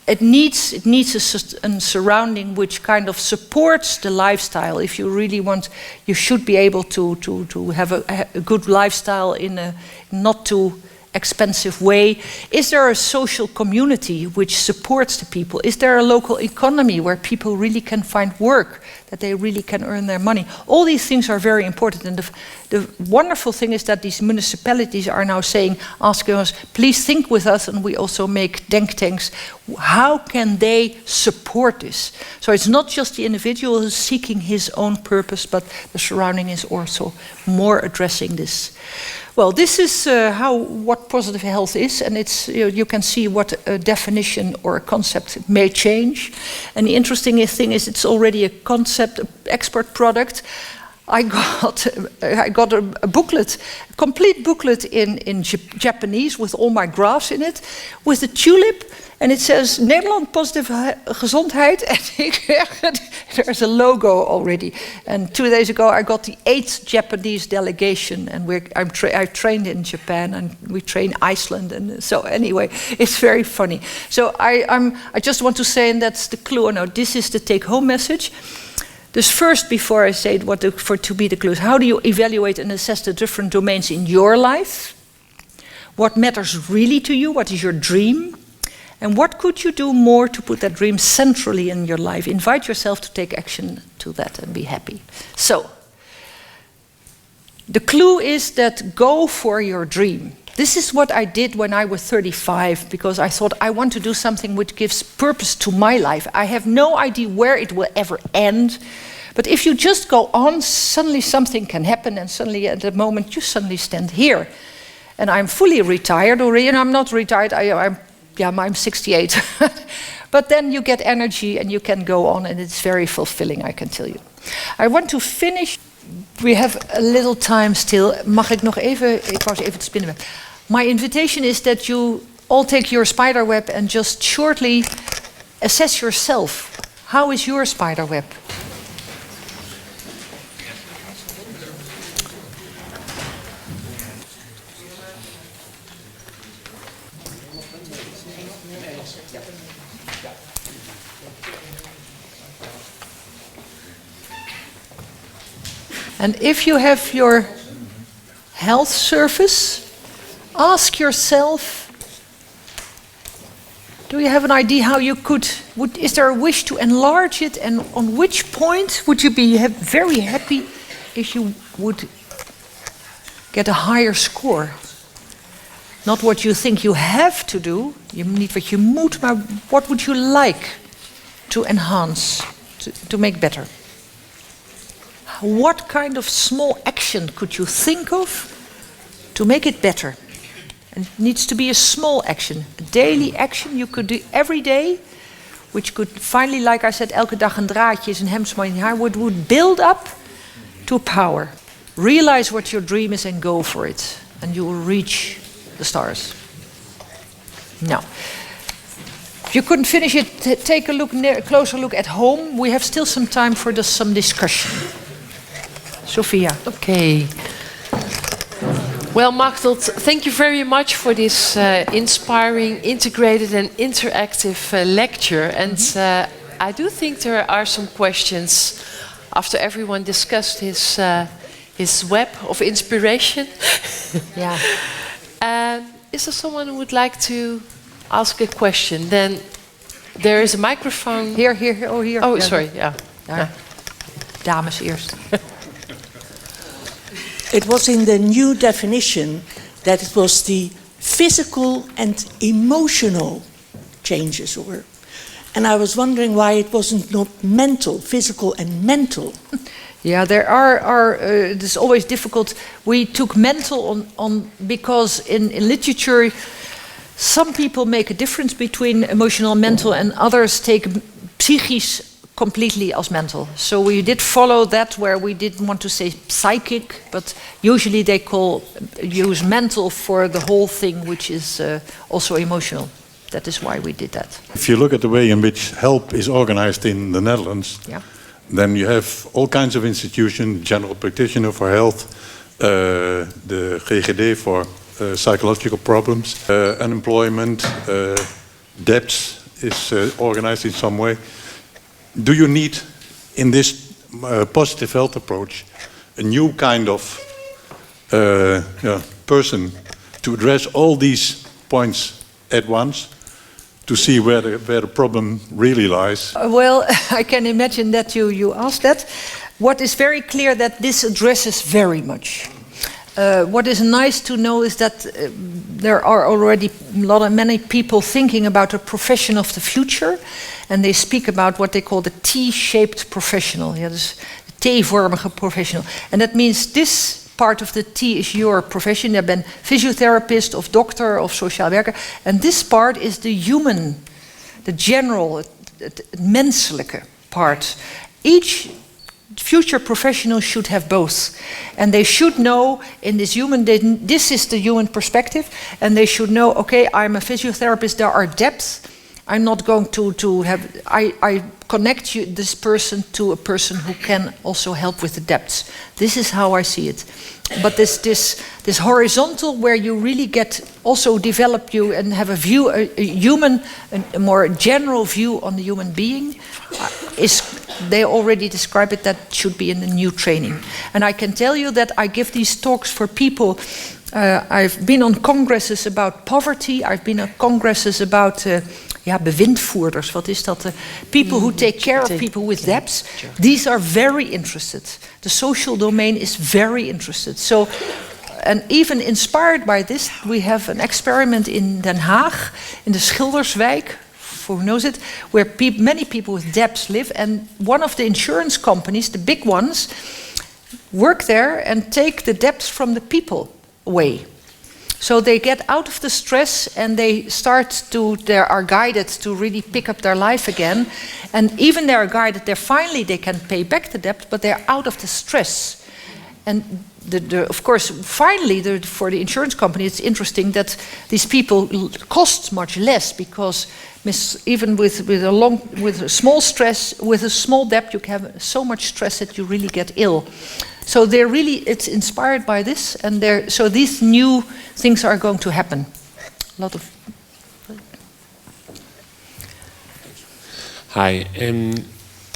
it needs a surrounding which kind of supports the lifestyle. If you really want, you should be able to have a good lifestyle in a not too expensive way? Is there a social community which supports the people? Is there a local economy where people really can find work, that they really can earn their money? All these things are very important, and the wonderful thing is that these municipalities are now saying, asking us, please think with us, and we also make denk tanks. How can they support this? So it's not just the individual who's seeking his own purpose, but the surrounding is also more addressing this. Well, this is what positive health is, and it's you can see what a definition or a concept may change. And the interesting thing is, it's already a concept, an expert product. I got a booklet, a complete booklet in Japanese with all my graphs in it, with a tulip, and it says Nederland positive gezondheid, and there's a logo already. And 2 days ago I got the 8th Japanese delegation, and I trained in Japan, and we train Iceland, and so anyway, it's very funny. So I just want to say, and that's the clue. No, this is the take-home message. Dus first, before I say to be the clues, how do you evaluate and assess the different domains in your life? What matters really to you? What is your dream? And what could you do more to put that dream centrally in your life? Invite yourself to take action to that and be happy. So, the clue is that go for your dream. This is what I did when I was 35, because I thought I want to do something which gives purpose to my life. I have no idea where it will ever end, but if you just go on, suddenly something can happen, and suddenly at the moment you suddenly stand here. And I'm fully retired already, and I'm not retired, I'm 68. But then you get energy and you can go on, and it's very fulfilling, I can tell you. I want to finish. We have a little time still. Mag ik nog even, ik wou even het spinnen. My invitation is that you all take your spider web and just shortly assess yourself. How is your spider web? And if you have your health service, ask yourself, do you have an idea how you could, is there a wish to enlarge it, and on which point would you be very happy if you would get a higher score? Not what you think you have to do, you need what you moet, but what would you like to enhance, to make better? What kind of small action could you think of to make it better? And it needs to be a small action, a daily action you could do every day, which could finally, like I said, elke dag een draadje is een hemdsmijn in haar, would build up to power. Realize what your dream is and go for it, and you will reach the stars. Now, if you couldn't finish it, take a closer look at home. We have still some time for some discussion. Sophia. Okay. Well, Machteld, thank you very much for this inspiring, integrated and interactive lecture. And I do think there are some questions after everyone discussed his web of inspiration. Yeah. Is there someone who would like to ask a question? Then there is a microphone. Here. Oh, here. Oh, sorry. Yeah. Dames eerst. It was in the new definition that it was the physical and emotional changes, and I was wondering why it wasn't not mental, physical and mental. Yeah, there are it's always difficult. We took mental on because in literature some people make a difference between emotional and mental, and others take psychisch completely as mental. So we did follow that, where we didn't want to say psychic, but usually they use mental for the whole thing, which is also emotional. That is why we did that. If you look at the way in which help is organized in the Netherlands, yeah, then you have all kinds of institutions: general practitioner for health, the GGD for psychological problems, unemployment, debts is organized in some way. Do you need, in this positive health approach, a new kind of person to address all these points at once, to see where the problem really lies? Well, I can imagine that you asked that. What is very clear that this addresses very much. What is nice to know is that there are already many people thinking about a profession of the future, and they speak about what they call the T-shaped professional. Ja, dus de T-vormige professional. And that means this part of the T is your profession. Je bent fysiotherapist of doctor of sociaal werker. And this part is the human, the general, het menselijke part. Each future professional should have both. And they should know in this this is the human perspective, and they should know, okay, I'm a physiotherapist, there are depths. I'm not going to have, I connect this person to a person who can also help with the depths. This is how I see it. But this horizontal, where you really also develop you and have a view, a more general view on the human being, they already describe it, that should be in the new training. And I can tell you that I give these talks for people. I've been on congresses about poverty. I've been on congresses about bewindvoerders. Wat is dat? People who take care of people with debts. These are very interested. The social domain is very interested. So, and even inspired by this, we have an experiment in Den Haag, in the Schilderswijk, who knows it, where many people with debts live, and one of the insurance companies, the big ones, work there and take the debts from the people away. So they get out of the stress, and they are guided to really pick up their life again. And even they are guided, they can pay back the debt, but they're out of the stress. And of course, finally, for the insurance company, it's interesting that these people cost much less, because even with a small stress, with a small debt, you can have so much stress that you really get ill. So it's inspired by this, and so these new things are going to happen. A lot of. Hi.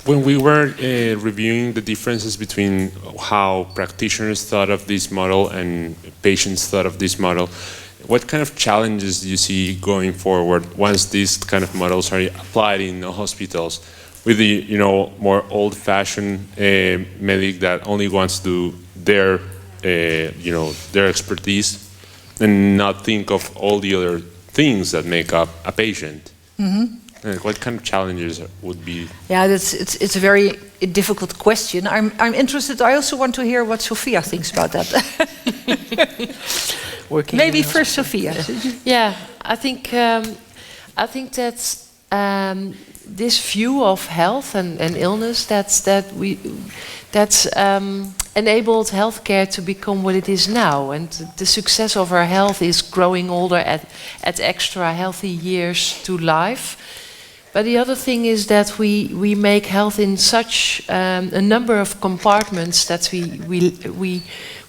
When we were reviewing the differences between how practitioners thought of this model and patients thought of this model, what kind of challenges do you see going forward once these kind of models are applied in hospitals, with the more old-fashioned medic that only wants to do their expertise and not think of all the other things that make up a patient? Mm-hmm. What kind of challenges would be? Yeah, it's a very difficult question. I'm interested. I also want to hear what Sophia thinks about that. Maybe first Sophia. Yeah, I think that this view of health and illness that's enabled healthcare to become what it is now, and the success of our health is growing older at extra healthy years to life. But the other thing is that we make health in such a number of compartments that we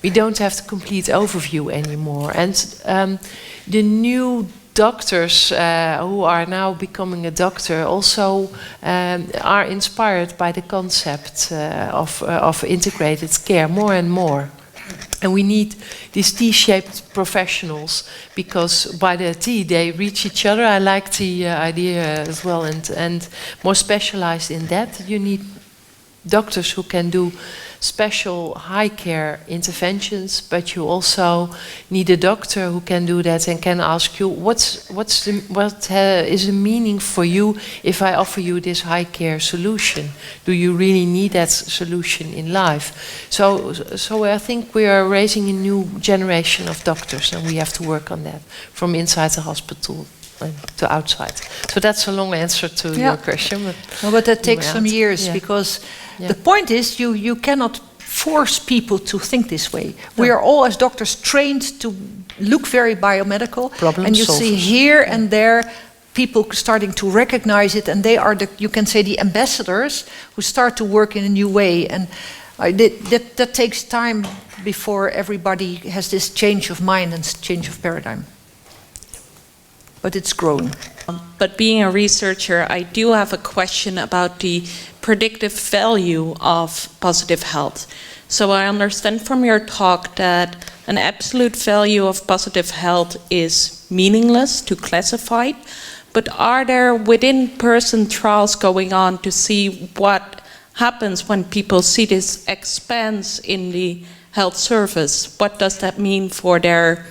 don't have the complete overview anymore. And the new doctors who are now becoming a doctor also are inspired by the concept of integrated care more and more. And we need these T-shaped professionals, because by the T they reach each other. I like the idea as well, and more specialized in that. You need doctors who can do special high care interventions, but you also need a doctor who can do that and can ask you what is the meaning for you if I offer you this high care solution? Do you really need that solution in life? So I think we are raising a new generation of doctors, and we have to work on that from inside the hospital to outside. So that's a long answer to your question. But that takes some years, because the point is you cannot force people to think this way. No. We are all, as doctors, trained to look very biomedical. And you see here and there people starting to recognize it, and they are you can say the ambassadors who start to work in a new way. And that takes time before everybody has this change of mind and change of paradigm. But it's growing. But being a researcher, I do have a question about the predictive value of positive health. So I understand from your talk that an absolute value of positive health is meaningless to classify. But are there within-person trials going on to see what happens when people see this expanse in the health service? What does that mean for their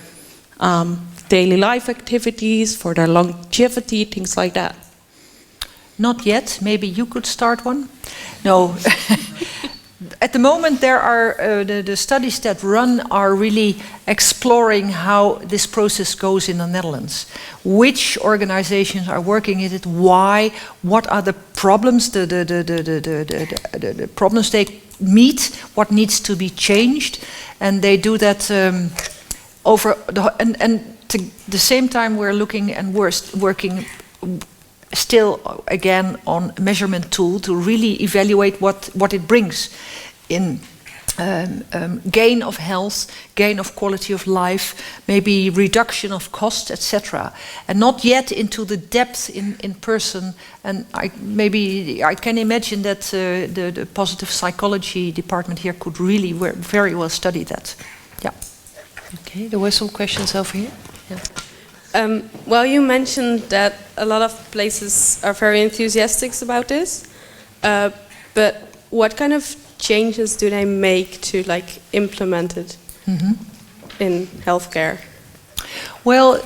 daily life activities, for their longevity, things like that? Not yet. Maybe you could start one? No. At the moment, there are the studies that run are really exploring how this process goes in the Netherlands. Which organizations are working in it? Why? What are the problems? The problems they meet? What needs to be changed? And they do that over and at the same time we're looking and working still again on a measurement tool to really evaluate what it brings in gain of health, gain of quality of life, maybe reduction of cost, etc. And not yet into the depth in person. And I can imagine that the positive psychology department here could really very well study that. Yeah. Okay, there were some questions over here. Yeah. Well, you mentioned that a lot of places are very enthusiastic about this, but what kind of changes do they make to implement it in healthcare? Well,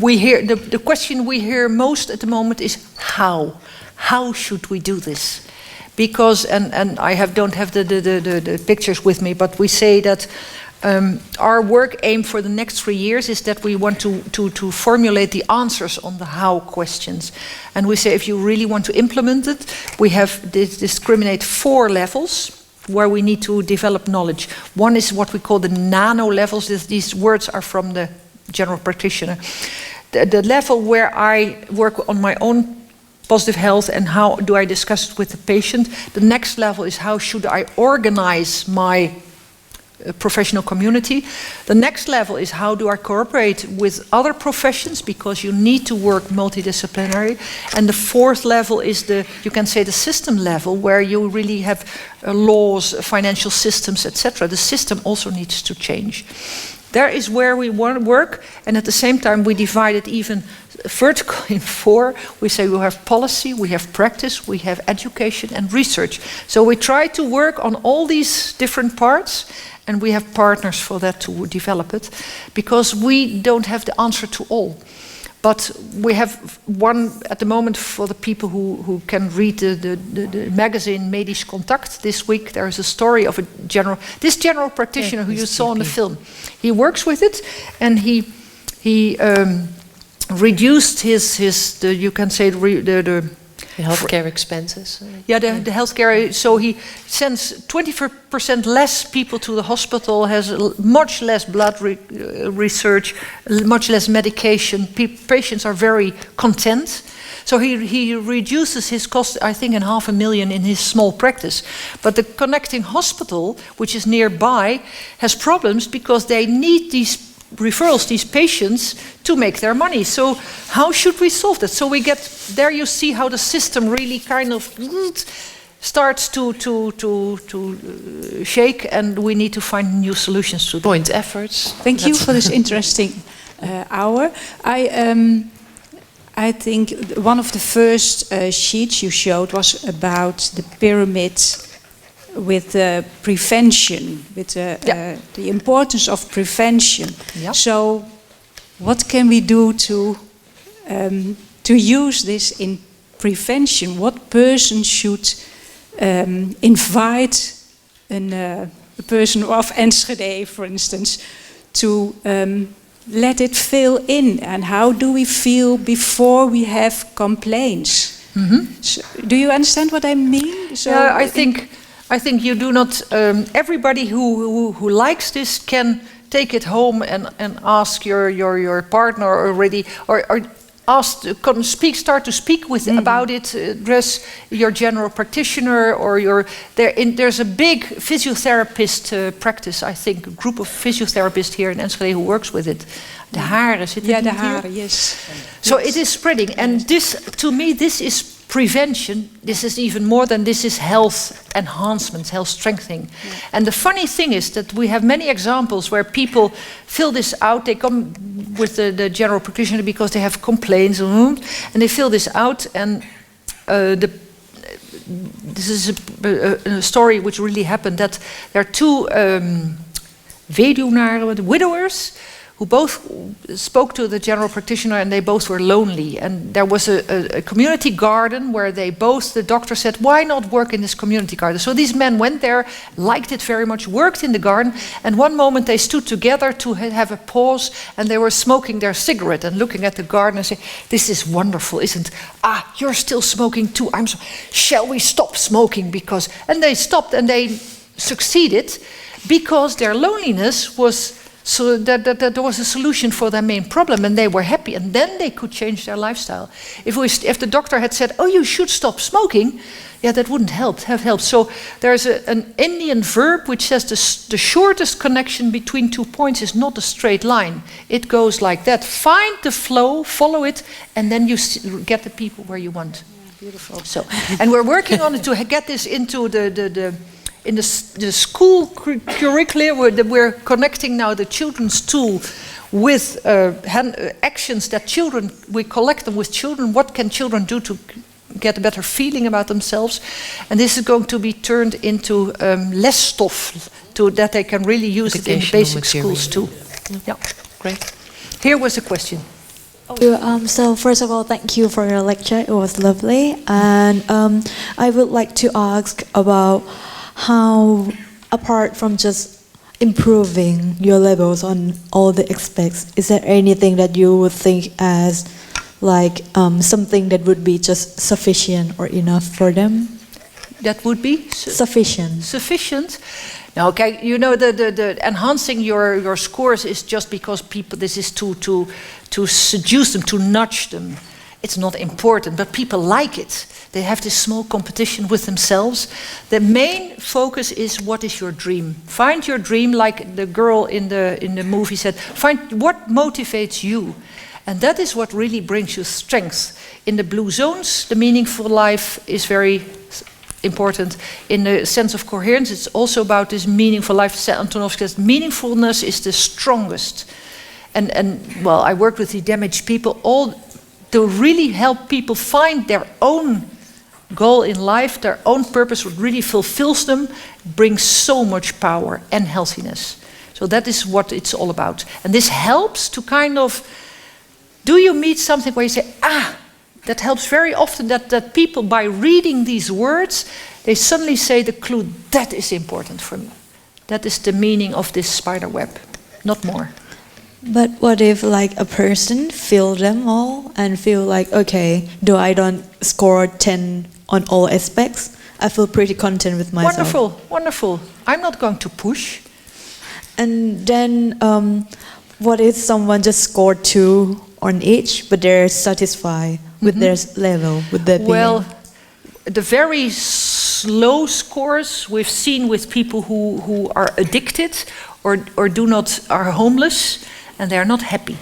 we hear the question we hear most at the moment is how. How should we do this? Because and I don't have the pictures with me, but we say that. Our work aim for the next 3 years is that we want to formulate the answers on the how questions. And we say if you really want to implement it, we have discriminate 4 levels where we need to develop knowledge. One is what we call the Nano levels. These words are from the general practitioner. The level where I work on my own positive health and how do I discuss it with the patient. The next level is how should I organize my professional community. The next level is how do I cooperate with other professions, because you need to work multidisciplinary. And the 4th level is you can say the system level, where you really have laws, financial systems, etc. The system also needs to change. There is where we want to work, and at the same time we divide it even vertical in 4. We say we have policy, we have practice, we have education and research. So we try to work on all these different parts, and we have partners for that to develop it, because we don't have the answer to all. But we have one at the moment for the people who can read the magazine Medisch Contact. This week there is a story of this general practitioner who you saw in the film. He works with it, and he reduced you can say the healthcare expenses. The healthcare. So he sends 20% less people to the hospital, has much less blood research, much less medication. Patients are very content. So he reduces his cost, I think, in $500,000 in his small practice. But the connecting hospital, which is nearby, has problems because they need these referrals, these patients, to make their money. So how should we solve that? So we get, there you see how the system really kind of starts to shake, and we need to find new solutions to joint efforts. Thank you for this interesting hour. I think one of the first sheets you showed was about the pyramid with prevention, with the importance of prevention. Yeah. So what can we do to use this in prevention? What person should invite a person of Enschede, for instance, to let it fill in? And how do we feel before we have complaints? Mm-hmm. So, do you understand what I mean? So I think you do not. Everybody who likes this can take it home and ask your partner already, or ask to start to speak with about it. Address your general practitioner or there's a big physiotherapist practice. I think a group of physiotherapists here in Enschede who works with it. De Haren, the Haren, yes. So it is spreading, and this, to me, this is prevention, this is even more than this is health enhancement, health strengthening. And the funny thing is that we have many examples where people fill this out. They come with the general practitioner because they have complaints, and they fill this out. And this is a story which really happened, that there are two weduwnaren, widowers, who both spoke to the general practitioner, and they both were lonely. And there was a community garden where they both, the doctor said, why not work in this community garden? So these men went there, liked it very much, worked in the garden, and one moment they stood together to have a pause, and they were smoking their cigarette and looking at the garden and saying, this is wonderful, isn't it? Ah, you're still smoking too. Shall we stop smoking? Because, and they stopped, and they succeeded because their loneliness was, so that there was a solution for their main problem, and they were happy, and then they could change their lifestyle. If the doctor had said, oh, you should stop smoking, yeah, that wouldn't have helped. So there's an Indian verb which says the shortest connection between 2 points is not a straight line. It goes like that. Find the flow, follow it, and then you get the people where you want. Yeah, beautiful. So, and we're working on it to get this into in the school curriculum. We're connecting now the children's tool with actions that children, we collect them with children. What can children do to get a better feeling about themselves? And this is going to be turned into lesstof, that they can really use it in the basic schools too. Yeah, great. Here was a question. So first of all, thank you for your lecture. It was lovely. And I would like to ask about how, apart from just improving your levels on all the aspects, is there anything that you would think as like something that would be just sufficient or enough for them? That would be? Sufficient. Sufficient? Now, okay, you know, the enhancing your scores is just because people, this is to seduce them, to nudge them. It's not important, but people like it. They have this small competition with themselves. The main focus is, what is your dream? Find your dream, like the girl in the movie said. Find what motivates you. And that is what really brings you strength. In the blue zones, the meaningful life is very important. In the sense of coherence, it's also about this meaningful life. Antonovsky says meaningfulness is the strongest. And well, I work with the damaged people, all to really help people find their own goal in life, their own purpose, what really fulfills them, brings so much power and healthiness. So that is what it's all about. And this helps to kind of, do you meet something where you say, that helps very often, that people, by reading these words, they suddenly say the clue, that is important for me. That is the meaning of this spider web, not more. But what if like a person feel them all and feel like, okay, though I don't score 10 on all aspects, I feel pretty content with myself. Wonderful, wonderful. I'm not going to push. And then what if someone just scored 2 on each, but they're satisfied with their level, with their opinion? Well, the very slow scores we've seen with people who are addicted or are homeless, and they're not happy.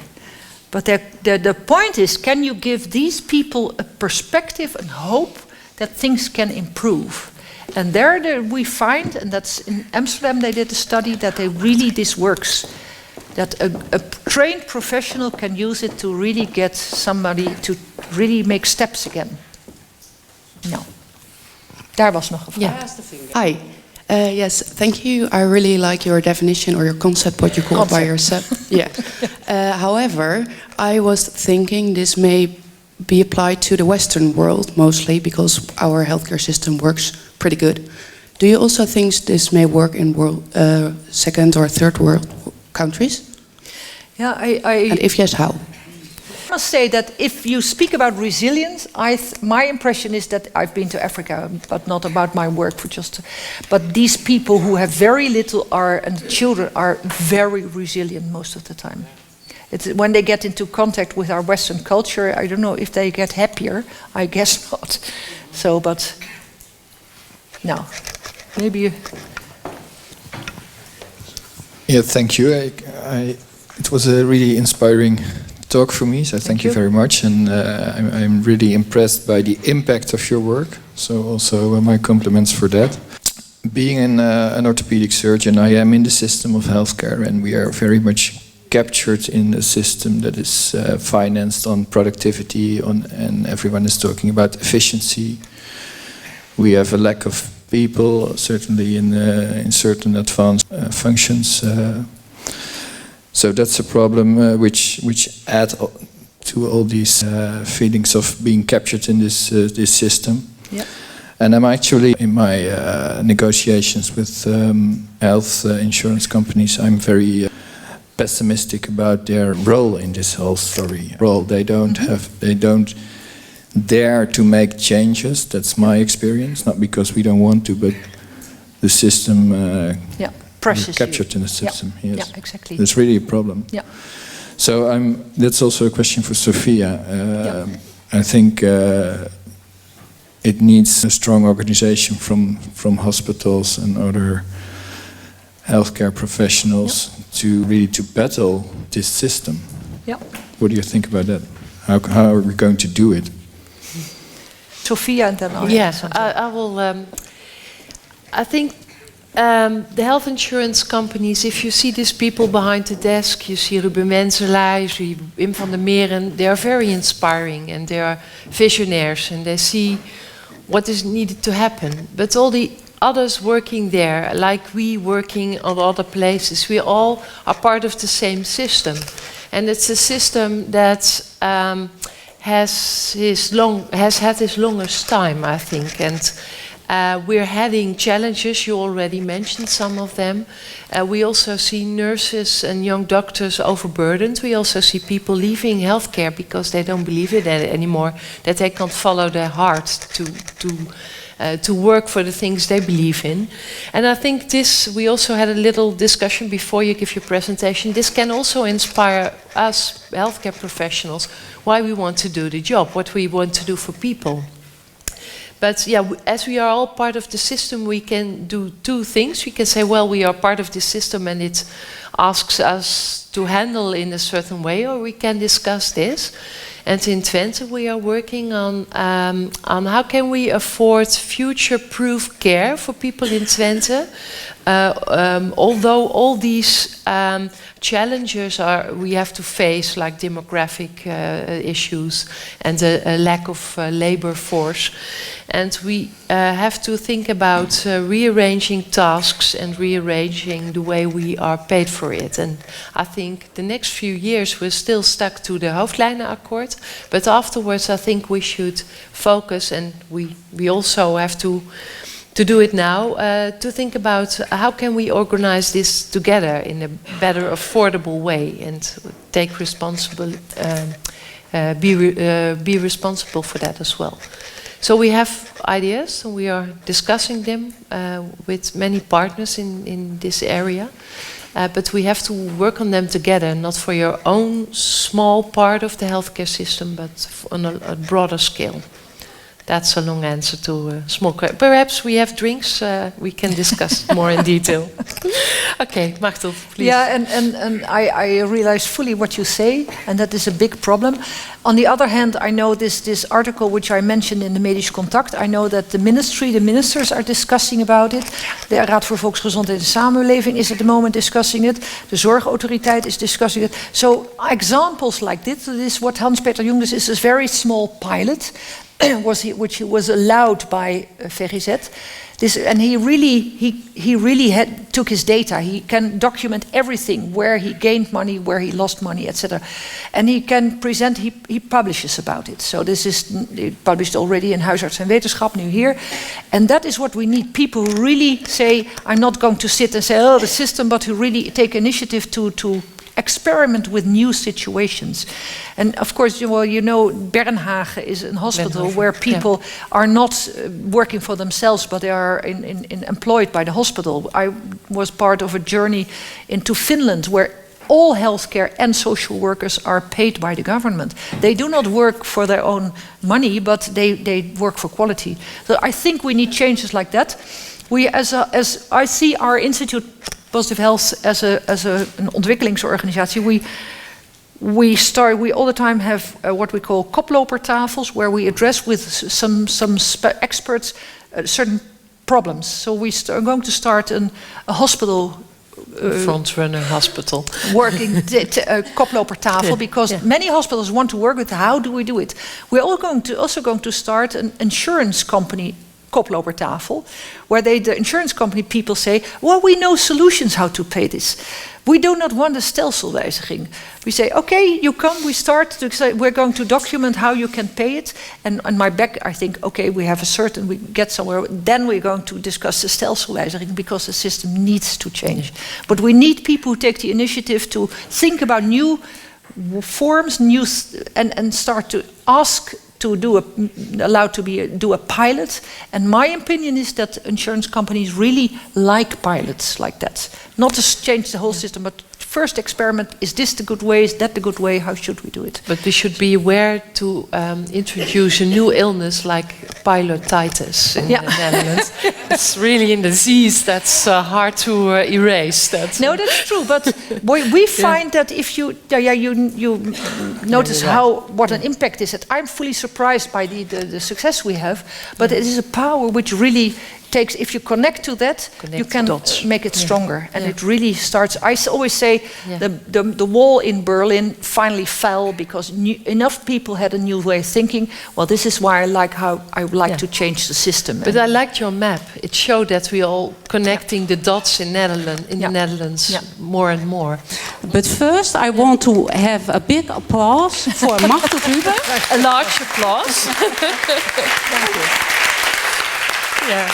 But the point is, can you give these people a perspective and hope that things can improve? And there we find, and that's in Amsterdam they did a study, that this works. That a trained professional can use it to really get somebody to really make steps again. Nou, daar was nog een vraag. Hi. Yes, thank you. I really like your definition or your concept, what you call by yourself. Yeah. However, I was thinking this may be applied to the Western world mostly because our healthcare system works pretty good. Do you also think this may work in second or third world countries? Yeah, and if yes, how? I must say that if you speak about resilience, my impression is that I've been to Africa, but not about my work but these people who have very little and children are very resilient most of the time. When they get into contact with our Western culture, I don't know if they get happier. I guess not. So, but no, maybe. Yeah, thank you. It was a really inspiring talk for me, so thank you very much. And I'm really impressed by the impact of your work. So also my compliments for that. Being an orthopedic surgeon, I am in the system of healthcare, and we are very much captured in a system that is financed on productivity, and everyone is talking about efficiency. We have a lack of people, certainly in certain advanced functions. So that's a problem which add to all these feelings of being captured in this system. Yep. And I'm actually, in my negotiations with health insurance companies, I'm very pessimistic about their role in this whole story. They don't dare to make changes. That's my experience. Not because we don't want to, but the system presses captured in the system. Yeah. Yes, Yeah, exactly. That's really a problem. Yeah. So that's also a question for Sophia. I think it needs a strong organization from hospitals and other healthcare professionals to really battle this system. Yeah. What do you think about that? How are we going to do it? Sophia and then I. Yes, I will. I think the health insurance companies, if you see these people behind the desk, you see Ruben Wenzelaar, you see Wim van der Meren, they are very inspiring and they are visionaries and they see what is needed to happen. But all the others working there, like we working on other places, we all are part of the same system. And it's a system that has had its longest time, I think. And we're having challenges, you already mentioned some of them. We also see nurses and young doctors overburdened. We also see people leaving healthcare because they don't believe it anymore, that they can't follow their heart to work for the things they believe in. And I think this, we also had a little discussion before you give your presentation, this can also inspire us healthcare professionals why we want to do the job, what we want to do for people. But yeah, as we are all part of the system, we can do two things. We can say, well, we are part of this system and it asks us to handle in a certain way, or we can discuss this. And in Twente, we are working on how can we afford future-proof care for people in Twente. Although all these challenges we have to face, like demographic issues and a lack of labor force. And we have to think about rearranging tasks and rearranging the way we are paid for it. And I think the next few years we're still stuck to the hoofdlijnenakkoord, but afterwards I think we should focus, and we also have to do it now, to think about how can we organize this together in a better, affordable way and take responsible, be responsible for that as well. So we have ideas and we are discussing them with many partners in this area. But we have to work on them together, not for your own small part of the healthcare system, but on a broader scale. That's a long answer to a small question. Perhaps we have drinks, we can discuss more in detail. Okay, Machteld, please. Yeah, and I realize fully what you say, and that is a big problem. On the other hand, I know this article which I mentioned in the Medisch Contact, I know that the ministers are discussing about it. De Raad voor Volksgezondheid en Samenleving is at the moment discussing it. De Zorgautoriteit is discussing it. So examples like this is what Hans-Peter Jung does, is a very small pilot, which was allowed by VGZ. And he really took his data. He can document everything, where he gained money, where he lost money, etc. And he can present, he publishes about it. So this is published already in Huisarts en Wetenschap, nu here. And that is what we need. People who really say, I'm not going to sit and say, oh, the system, but who really take initiative to experiment with new situations. And of course, you know, Bernhagen is a hospital where people are not working for themselves, but they are employed by the hospital. I was part of a journey into Finland where all healthcare and social workers are paid by the government. They do not work for their own money, but they work for quality. So I think we need changes like that. We, as I see our institute, Positive Health, as an ontwikkelingsorganisatie, We all the time have what we call koplopertafels, where we address with some experts certain problems. So we are going to start a hospital. Frontrunner hospital. Working koplopertafel, because many hospitals want to work with how do we do it. We're also going to start an insurance company koplopertafel, where the insurance company people say, well, we know solutions how to pay this. We do not want a stelselwijziging. We say, okay, you come, we start to say, we're going to document how you can pay it. And on my back, I think, okay, we have we get somewhere. Then we're going to discuss the stelselwijziging, because the system needs to change. But we need people who take the initiative to think about new forms, and start to ask to do a pilot. And my opinion is that insurance companies really like pilots like that. Not to change the whole system, but first experiment, is this the good way, is that the good way, how should we do it? But we should be aware to introduce a new illness like pilotitis in the Netherlands. It's really a disease that's hard to erase. No, that's true, but we find that if you notice what an impact is, I'm fully surprised by the success we have, but it is a power which really takes, if you connect to that, you can make it stronger. And it really starts, I always say, the wall in Berlin finally fell because enough people had a new way of thinking. Well, this is why I would like to change the system. But I liked your map. It showed that we all connecting the dots in the Netherlands more and more. But first, I want to have a big applause for Machteld Huber. A large applause. Thank you. Yeah.